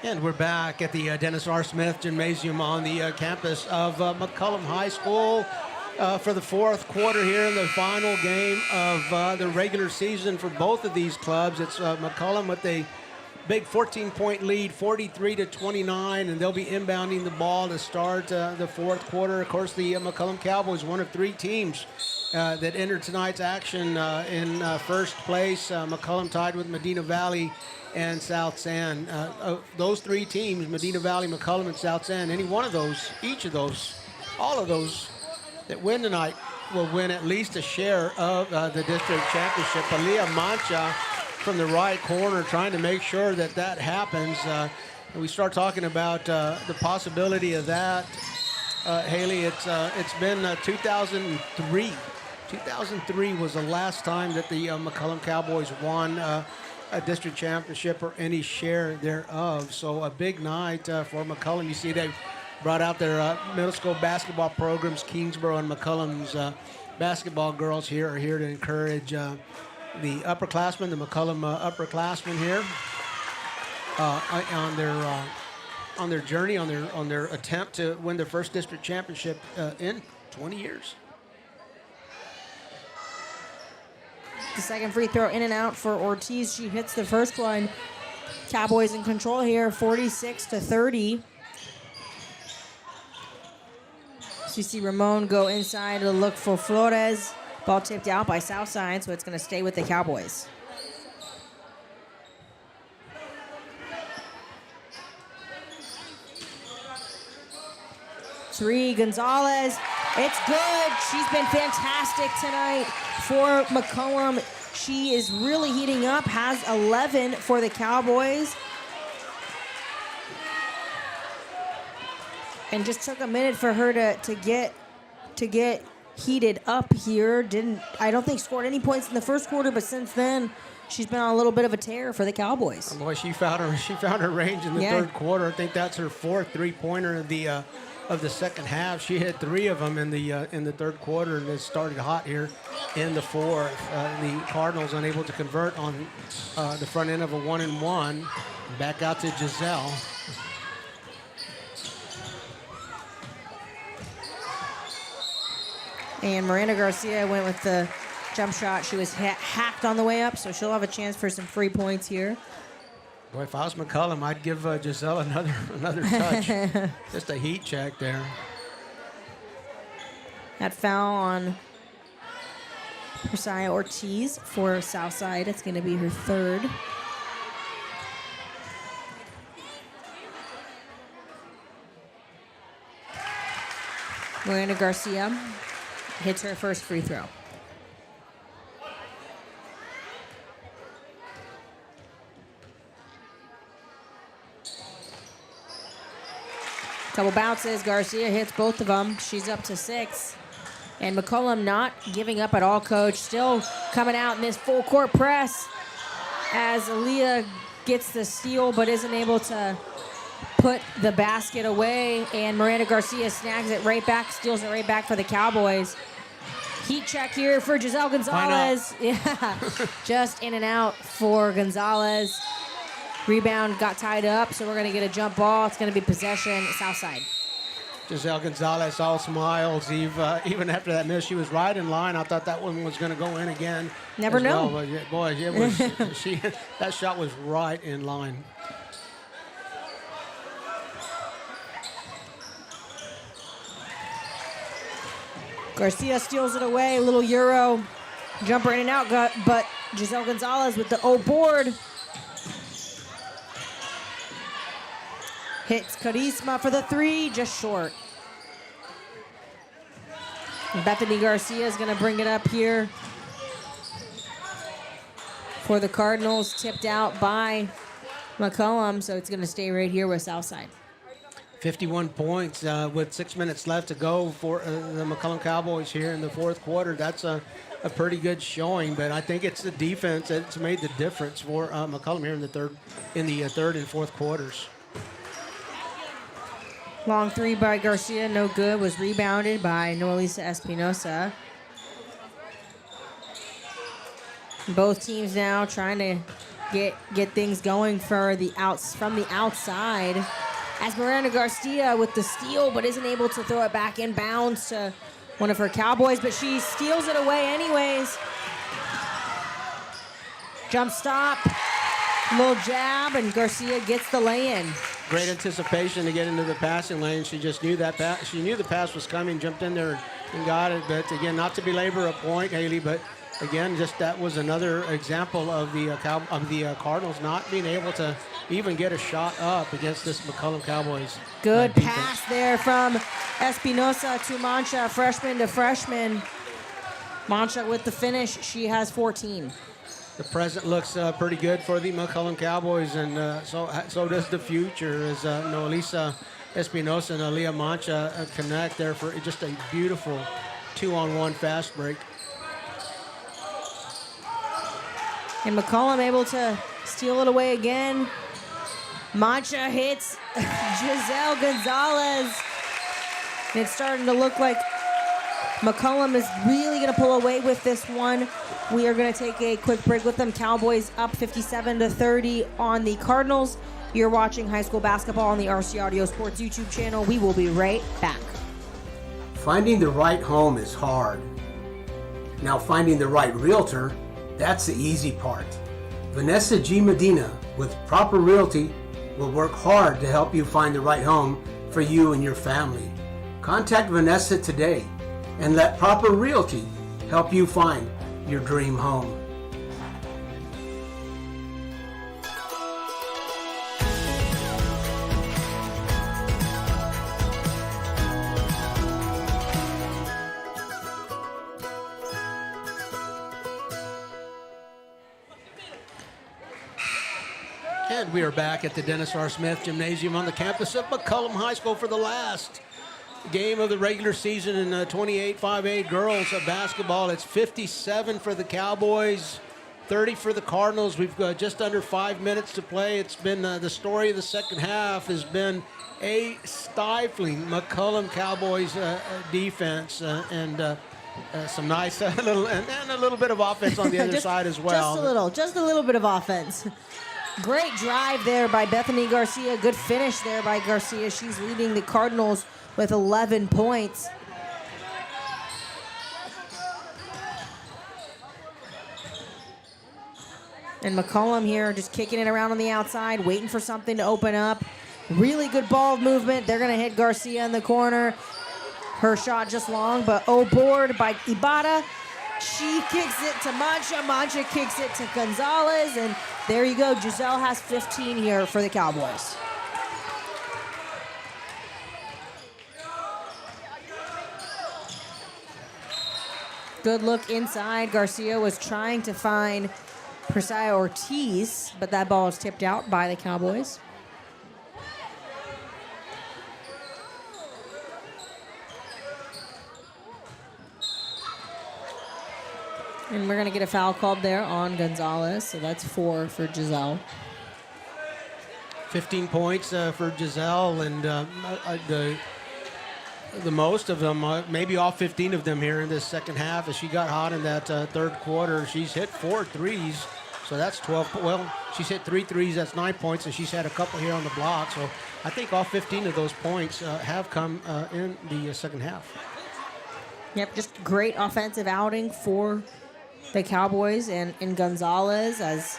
Speaker 1: And we're back at the Dennis R. Smith Gymnasium on the campus of McCollum High School for the fourth quarter here in the final game of the regular season for both of these clubs. It's McCollum with a big 14-point lead, 43-29, and they'll be inbounding the ball to start the fourth quarter. Of course, the McCollum Cowboys, one of three teams that entered tonight's action in first place. McCollum tied with Medina Valley and South San. Those three teams, Medina Valley, McCollum, and South San, any one of those, each of those, all of those that win tonight will win at least a share of the district championship. Aaliyah Mancha from the right corner trying to make sure that that happens. And we start talking about the possibility of that. Haley, it's been 2003. 2003 was the last time that the McCollum Cowboys won a district championship or any share thereof. So a big night for McCollum. You see they brought out their middle school basketball programs. Kingsborough and McCollum's basketball girls here are here to encourage the upperclassmen, the McCollum upperclassmen here on their journey, on their attempt to win their first district championship in 20 years.
Speaker 7: The second free throw in and out for Ortiz. She hits the first one Cowboys in control here, 46-30. So you see Ramon go inside to look for Flores. Ball tipped out by Southside, so it's going to stay with the Cowboys. Three, Gonzalez. It's good. She's been fantastic tonight for McCollum. She is really heating up, has 11 for the Cowboys. And just took a minute for her to get heated up here. I don't think scored any points in the first quarter, but since then she's been on a little bit of a tear for the Cowboys.
Speaker 1: Boy, she found her range in the third quarter. I think that's her fourth three-pointer of the second half. She hit 3 of them in the third quarter, and it started hot here in the fourth. The Cardinals unable to convert on the front end of a 1-and-1. Back out to Giselle.
Speaker 7: And Miranda Garcia went with the jump shot. She was hacked on the way up, so she'll have a chance for some free points here.
Speaker 1: Boy, if I was McCollum, I'd give Giselle another touch. Just a heat check there.
Speaker 7: That foul on Josiah Ortiz for Southside. It's going to be her third. Miranda Garcia hits her first free throw. Couple bounces. Garcia hits both of them. She's up to 6. And McCollum not giving up at all, coach. Still coming out in this full court press as Aaliyah gets the steal but isn't able to put the basket away. And Miranda Garcia snags it right back, steals it right back for the Cowboys. Heat check here for Giselle Gonzalez. Yeah, just in and out for Gonzalez. Rebound got tied up, so we're going to get a jump ball. It's going to be possession, Southside.
Speaker 1: Giselle Gonzalez all smiles. Even after that miss, she was right in line. I thought that one was going to go in again.
Speaker 7: Never know.
Speaker 1: Well. But boy, it was, that shot was right in line.
Speaker 7: Garcia steals it away. A little Euro jumper in and out, but Giselle Gonzalez with the O board. Hits Carisma for the 3, just short. Bethany Garcia is going to bring it up here for the Cardinals. Tipped out by McCollum, so it's going to stay right here with Southside.
Speaker 1: 51 points with 6 minutes left to go for the McCollum Cowboys here in the fourth quarter. That's a pretty good showing, but I think it's the defense that's made the difference for McCollum here in the third and fourth quarters.
Speaker 7: Long 3 by Garcia, no good. Was rebounded by Noelisa Espinosa. Both teams now trying to get things going from the outside. As Miranda Garcia with the steal, but isn't able to throw it back inbounds to one of her Cowboys, but she steals it away anyways. Jump stop, little jab, and Garcia gets the lay-in.
Speaker 1: Great anticipation to get into the passing lane. She just knew that she knew the pass was coming, jumped in there and got it. But again, not to belabor a point, Haley, but again, just that was another example of the Cardinals not being able to even get a shot up against this McCollum Cowboys.
Speaker 7: Good pass there from Espinosa to Mancha, freshman to freshman. Mancha with the finish. She has 14.
Speaker 1: The present looks pretty good for the McCollum Cowboys, and so does the future as Noelisa Espinosa and Aaliyah Mancha connect there for just a beautiful 2-on-1 fast break.
Speaker 7: And McCollum able to steal it away again. Mancha hits Giselle Gonzalez. And it's starting to look like McCollum is really going to pull away with this one. We are going to take a quick break with them. Cowboys up 57-30 on the Cardinals. You're watching high school basketball on the RC Audio Sports YouTube channel. We will be right back.
Speaker 13: Finding the right home is hard. Now finding the right realtor, that's the easy part. Vanessa G. Medina with Proper Realty will work hard to help you find the right home for you and your family. Contact Vanessa today and let Proper Realty help you find your dream home.
Speaker 1: And we are back at the Dennis R. Smith Gymnasium on the campus of McCollum High School for the last game of the regular season in 28-5A girls basketball. It's 57 for the Cowboys, 30 for the Cardinals. We've got just under 5 minutes to play. It's been the story of the second half has been a stifling McCollum Cowboys defense and some nice little and a little bit of offense on the other side as well.
Speaker 7: Just a little bit of offense. Great drive there by Bethany Garcia. Good finish there by Garcia. She's leading the Cardinals with 11 points. And McCollum here just kicking it around on the outside, waiting for something to open up. Really good ball movement. They're going to hit Garcia in the corner. Her shot just long, but board by Ibarra. She kicks it to Mancha. Mancha kicks it to Gonzalez. And there you go. Giselle has 15 here for the Cowboys. Good look inside. Garcia was trying to find Persaya Ortiz, but that ball is tipped out by the Cowboys. And we're going to get a foul called there on Gonzalez, so that's 4 for Giselle.
Speaker 1: 15 points for Giselle, and the most of them, maybe all 15 of them here in this second half. As she got hot in that third quarter, she's hit 4 threes, so that's 12. Well, she's hit 3 threes, that's 9 points, and she's had a couple here on the block. So I think all 15 of those points have come in the second half.
Speaker 7: Yep, just great offensive outing for the Cowboys and Gonzalez as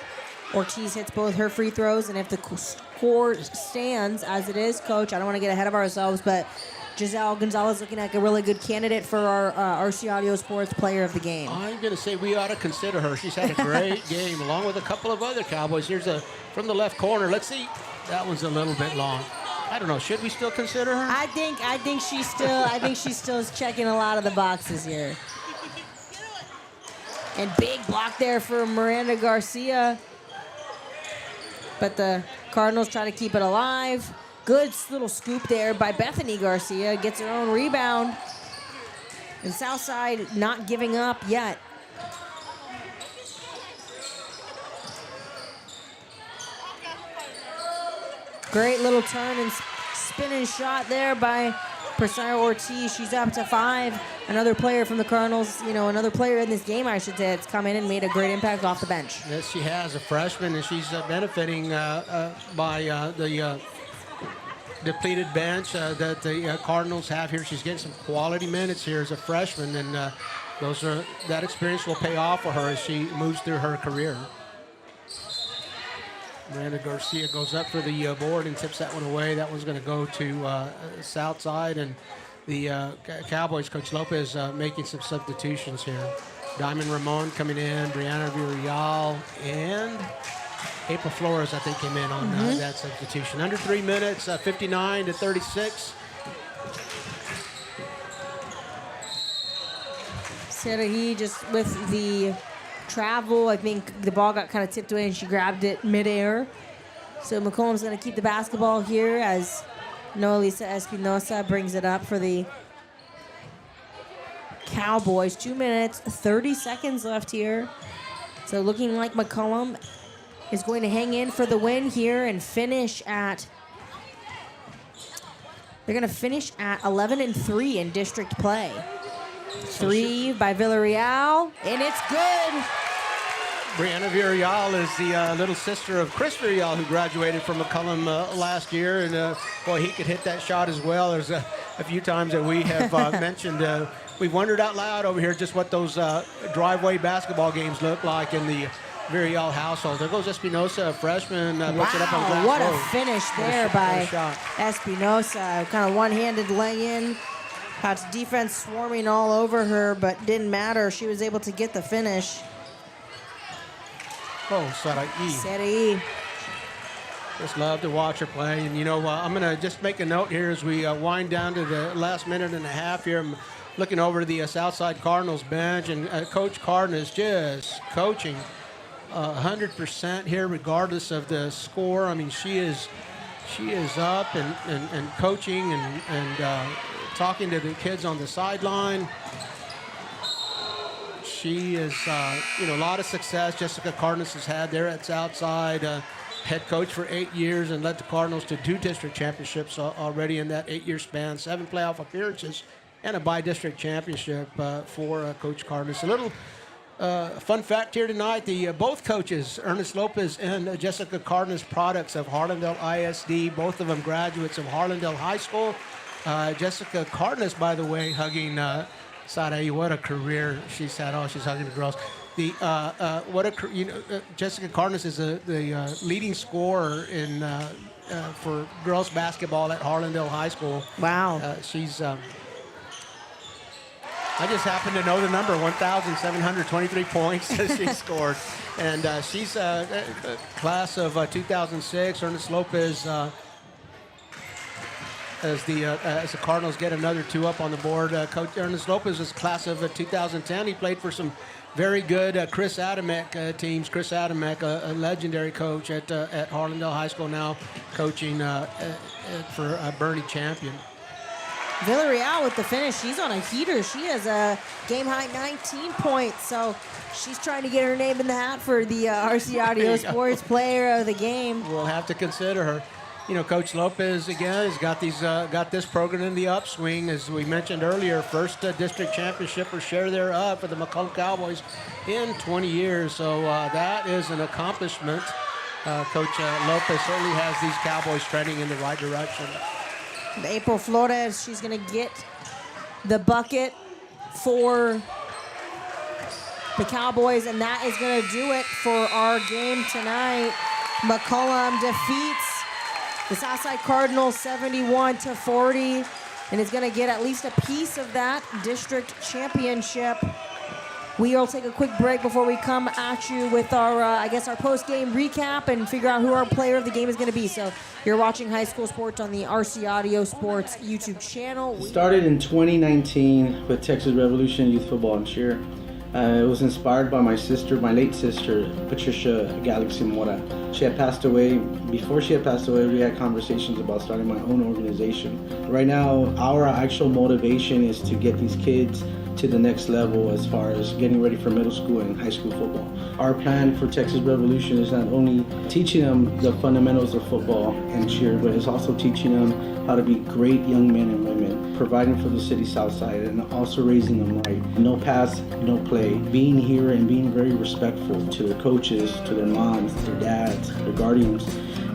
Speaker 7: Ortiz hits both her free throws. And if the score stands as it is, Coach, I don't want to get ahead of ourselves, but Giselle Gonzalez looking like a really good candidate for our RC Audio Sports Player of the Game.
Speaker 1: I'm going to say we ought to consider her. She's had a great game along with a couple of other Cowboys. Here's from the left corner. Let's see. That one's a little bit long. I don't know. Should we still consider her?
Speaker 7: I think she's still checking a lot of the boxes here. And big block there for Miranda Garcia. But the Cardinals try to keep it alive. Good little scoop there by Bethany Garcia. Gets her own rebound. And Southside not giving up yet. Great little turn and spinning shot there by Persaya Ortiz. She's up to 5. Another player from the Cardinals, another player in this game, I should say, that's come in and made a great impact off the bench.
Speaker 1: Yes, she has, a freshman, and she's benefiting by the depleted bench that the Cardinals have here. She's getting some quality minutes here as a freshman, and that experience will pay off for her as she moves through her career. Miranda Garcia goes up for the board and tips that one away. That one's going to go to Southside, and the Cowboys, Coach Lopez, making some substitutions here. Diamond Ramon coming in, Brianna Villarreal, and April Flores, I think, came in on that substitution. Under 3 minutes, 59-36.
Speaker 7: Serahi just with the travel, I think the ball got kind of tipped away and she grabbed it midair. So McCollum's going to keep the basketball here as Noelisa Espinosa brings it up for the Cowboys. 2 minutes, 30 seconds left here. So looking like McCollum is going to hang in for the win here and finish at... They're going to finish at 11-3 in district play. 3 by Villarreal, and it's good.
Speaker 1: Brianna Villarreal is the little sister of Chris Villarreal, who graduated from McCollum last year, and boy, he could hit that shot as well. There's a few times that we have mentioned, we've wondered out loud over here just what those driveway basketball games look like, and the Villarreal household. There goes Espinosa, a freshman, puts it up on glass.
Speaker 7: What a
Speaker 1: Whoa.
Speaker 7: finish
Speaker 1: What a
Speaker 7: there
Speaker 1: shot,
Speaker 7: by
Speaker 1: what a shot.
Speaker 7: Espinosa. Kind of one-handed lay-in. Had defense swarming all over her, but didn't matter. She was able to get the finish.
Speaker 1: Oh, Sarai.
Speaker 7: Sarai.
Speaker 1: Just love to watch her play. And, I'm going to just make a note here as we wind down to the last minute and a half here. I'm looking over to the Southside Cardinals bench, and Coach Carden is just coaching 100% here, regardless of the score. I mean, she is up and coaching and talking to the kids on the sideline. She is, a lot of success Jessica Cardenas has had there at Southside. Head coach for 8 years and led the Cardinals to 2 district championships already in that 8-year span, 7 playoff appearances, and a bi-district championship for Coach Cardenas. A little fun fact here tonight, both coaches, Ernest Lopez and Jessica Cardenas, products of Harlandale ISD, both of them graduates of Harlandale High School. Jessica Cardenas, by the way, hugging Sarai, what a career she's had. Oh, she's hugging the girls. Jessica Cardenas is the leading scorer in for girls basketball at Harlandale High School.
Speaker 7: Wow.
Speaker 1: She's. I just happen to know the number, 1,723 points she scored, and she's a class of 2006. Ernest Lopez. As the Cardinals get another 2 up on the board, Coach Ernest Lopez is class of 2010. He played for some very good Chris Adamek teams. Chris Adamek, a legendary coach at Harlandale High School, now coaching for Bernie Champion.
Speaker 7: Villarreal with the finish. She's on a heater. She has a game-high 19 points, so she's trying to get her name in the hat for the RC Audio Sports Player of the Game.
Speaker 1: We'll have to consider her. Coach Lopez, again, has got this program in the upswing. As we mentioned earlier, first district championship or share thereof for the McCollum Cowboys in 20 years. So that is an accomplishment. Coach Lopez certainly has these Cowboys trending in the right direction.
Speaker 7: April Flores, she's going to get the bucket for the Cowboys, and that is going to do it for our game tonight. McCollum defeats the Southside Cardinals 71-40, and is going to get at least a piece of that district championship. We will take a quick break before we come at you with our, our post-game recap and figure out who our player of the game is going to be. So you're watching High School Sports on the RC Audio Sports YouTube channel.
Speaker 2: Started in 2019 with Texas Revolution Youth Football and Cheer. It was inspired by my late sister, Patricia Galaxy Mora. She had passed away. Before she had passed away, we had conversations about starting my own organization. Right now, our actual motivation is to get these kids to the next level as far as getting ready for middle school and high school football. Our plan for Texas Revolution is not only teaching them the fundamentals of football and cheer, but it's also teaching them how to be great young men and women, providing for the city Southside, and also raising them right. No pass, no play. Being here and being very respectful to their coaches, to their moms, their dads, their guardians.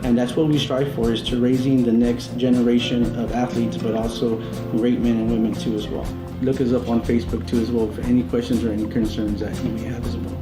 Speaker 2: And that's what we strive for, is to raising the next generation of athletes, but also great men and women too as well. Look us up on Facebook too as well for any questions or any concerns that you may have as well.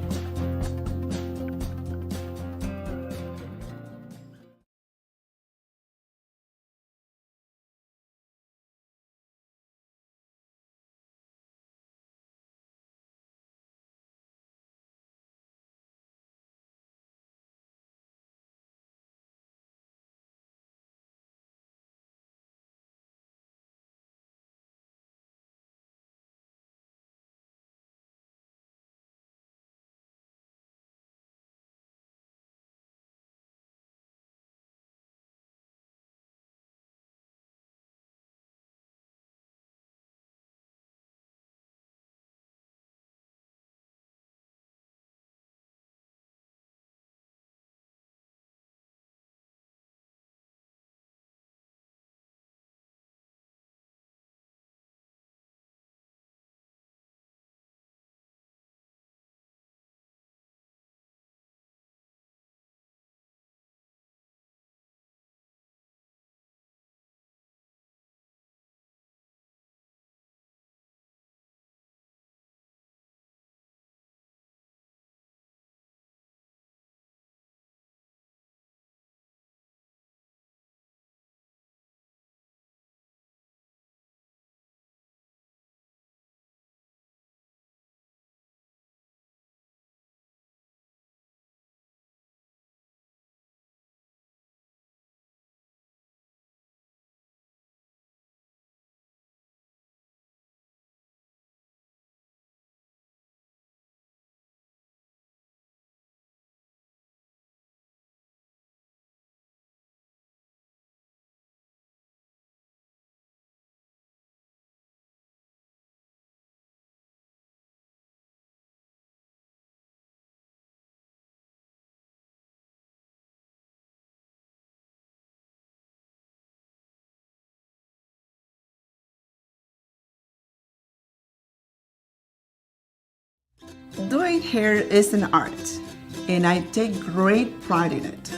Speaker 3: Doing hair is an art, and I take great pride in it.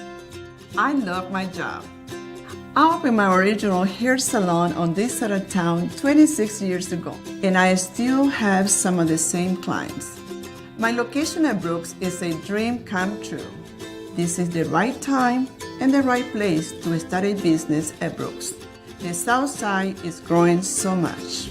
Speaker 3: I love my job. I opened my original hair salon on this side of town 26 years ago, and I still have some of the same clients. My location at Brooks is a dream come true. This is the right time and the right place to start a business at Brooks. The Southside is growing so much.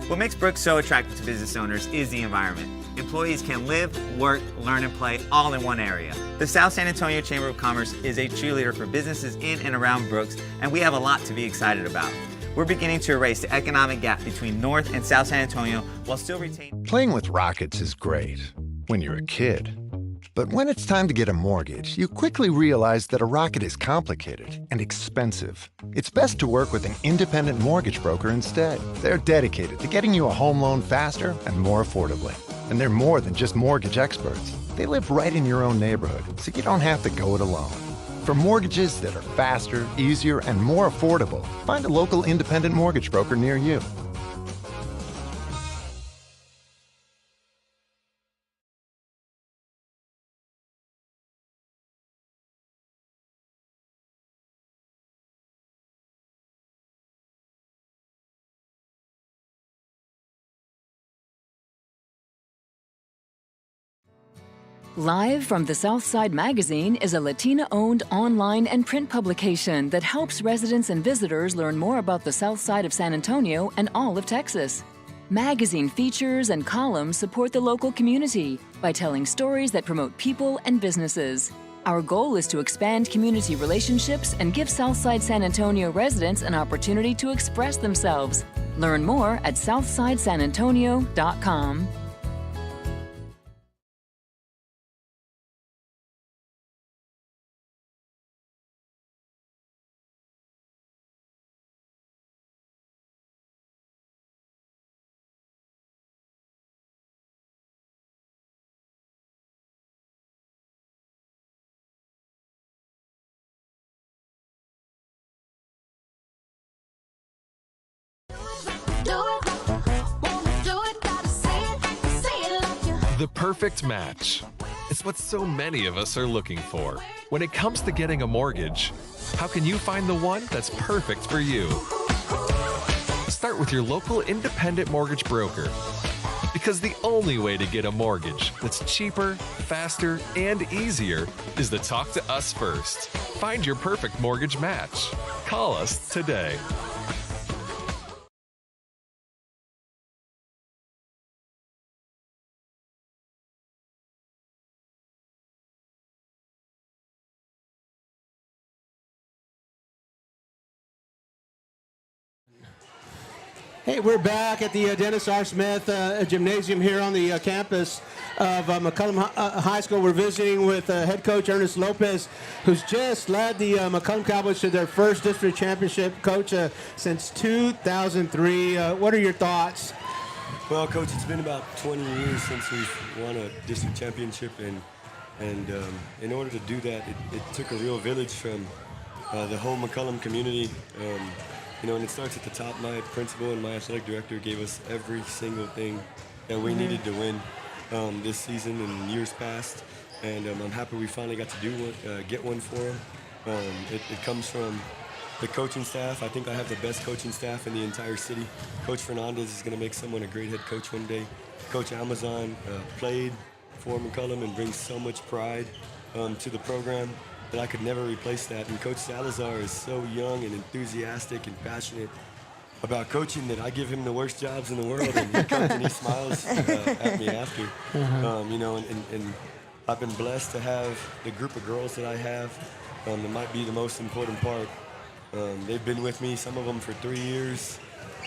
Speaker 4: What makes Brooks so attractive to business owners is the environment. Employees can live, work, learn, and play all in one area. The South San Antonio Chamber of Commerce is a cheerleader for businesses in and around Brooks, and we have a lot to be excited about. We're beginning to erase the economic gap between North and South San Antonio while still retaining...
Speaker 12: Playing with rockets is great when you're a kid. But when it's time to get a mortgage, you quickly realize that a rocket is complicated and expensive. It's best to work with an independent mortgage broker instead. They're dedicated to getting you a home loan faster and more affordably. And they're more than just mortgage experts. They live right in your own neighborhood, so you don't have to go it alone. For mortgages that are faster, easier, and more affordable, find a local independent mortgage broker near you.
Speaker 5: Live from the Southside Magazine is a Latina-owned online and print publication that helps residents and visitors learn more about the South Side of San Antonio and all of Texas. Magazine features and columns support the local community by telling stories that promote people and businesses. Our goal is to expand community relationships and give Southside San Antonio residents an opportunity to express themselves. Learn more at southsidesanantonio.com.
Speaker 6: The perfect match. It's what so many of us are looking for. When it comes to getting a mortgage, how can you find the one that's perfect for you? Start with your local independent mortgage broker. Because the only way to get a mortgage that's cheaper, faster, and easier is to talk to us first. Find your perfect mortgage match. Call us today.
Speaker 1: Hey, we're back at the Dennis R. Smith Gymnasium here on the campus of McCollum High School. We're visiting with head coach Ernest Lopez, who's just led the McCollum Cowboys to their first district championship, coach, since 2003. What are your thoughts?
Speaker 14: Well, Coach, it's been about 20 years since we've won a district championship, and in order to do that, it took a real village from the whole McCollum community. You know, and it starts at the top. My principal and my athletic director gave us every single thing that we needed to win this season and years past. And I'm happy we finally got to do one, get one for them. It comes from the coaching staff. I think I have the best coaching staff in the entire city. Coach Fernandez is going to make someone a great head coach one day. Coach Amazon played for McCollum and brings so much pride to the program that I could never replace that. And Coach Salazar is so young and enthusiastic and passionate about coaching that I give him the worst jobs in the world, and he comes and he smiles at me after. You know, and I've been blessed to have the group of girls that I have. That might be the most important part. They've been with me, some of them for 3 years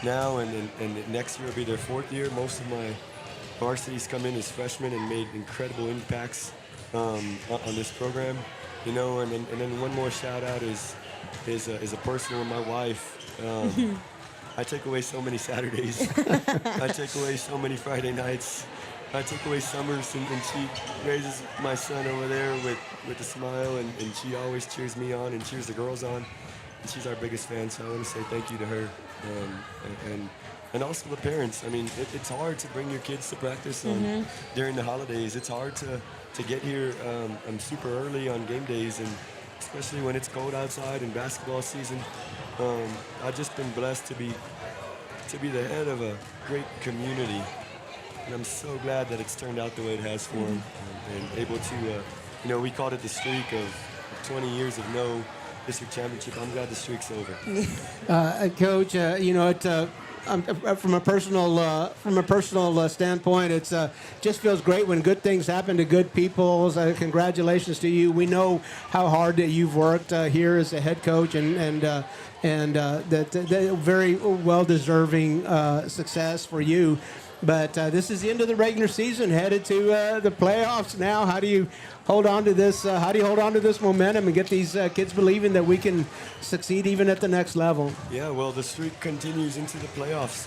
Speaker 14: now, and next year will be their 4th year. Most of my varsities come in as freshmen and made incredible impacts on this program. You know, and then one more shout out is a person with my wife. I take away so many Saturdays. I take away so many Friday nights. I take away summers, and she raises my son over there with a smile, and she always cheers me on and cheers the girls on. And she's our biggest fan, so I want to say thank you to her. and also the parents. I mean, it's hard to bring your kids to practice during the holidays. It's hard to get here super early on game days, and especially when it's cold outside in basketball season. I've just been blessed to be the head of a great community, and I'm so glad that it's turned out the way it has for him, and able to, we called it the streak of 20 years of no district championship. I'm glad the streak's over.
Speaker 1: Coach, from a personal standpoint, it's just feels great when good things happen to good people. Congratulations to you. We know how hard that you've worked here as a head coach, and that very well deserving success for you. But this is the end of the regular season, headed to the playoffs now. How do you hold on to this? How do you hold on to this momentum and get these kids believing that we can succeed even at the next level?
Speaker 14: Yeah, well, the streak continues into the playoffs.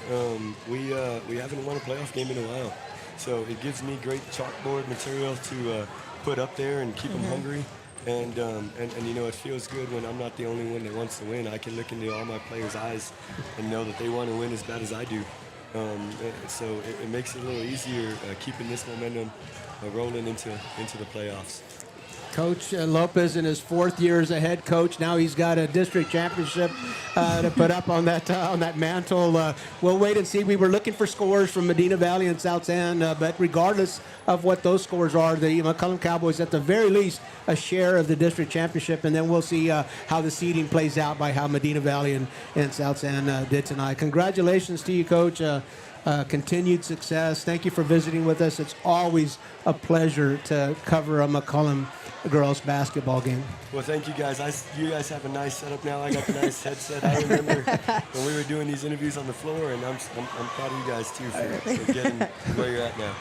Speaker 14: We haven't won a playoff game in a while, so it gives me great chalkboard material to put up there and keep them hungry. And it feels good when I'm not the only one that wants to win. I can look into all my players' eyes and know that they want to win as bad as I do. So it makes it a little easier keeping this momentum rolling into the playoffs.
Speaker 1: Coach Lopez in his 4th year as a head coach. Now he's got a district championship to put up on that mantle. We'll wait and see. We were looking for scores from Medina Valley and South San, but regardless of what those scores are, the McCollum Cowboys at the very least a share of the district championship, and then we'll see how the seeding plays out by how Medina Valley and South San did tonight. Congratulations to you, Coach. Continued success. Thank you for visiting with us. It's always a pleasure to cover a McCollum girls basketball game.
Speaker 14: Well, thank you guys. You guys have a nice setup now. I got the nice headset. I remember when we were doing these interviews on the floor, and I'm proud of you guys too for getting where you're at now.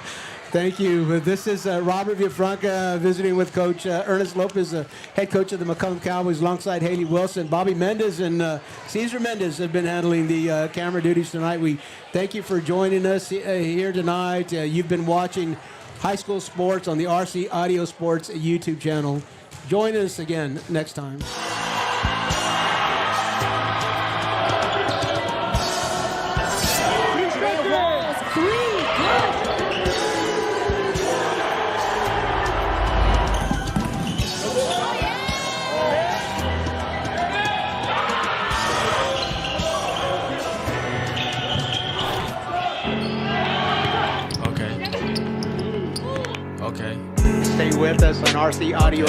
Speaker 1: Thank you. This is Robert Villafranca visiting with Coach Ernest Lopez, head coach of the McCollum Cowboys, alongside Haley Wilson. Bobby Mendez and Cesar Mendez have been handling the camera duties tonight. We thank you for joining us here tonight. You've been watching high school sports on the RC Audio Sports YouTube channel. Join us again next time. Stay with us on RC Audio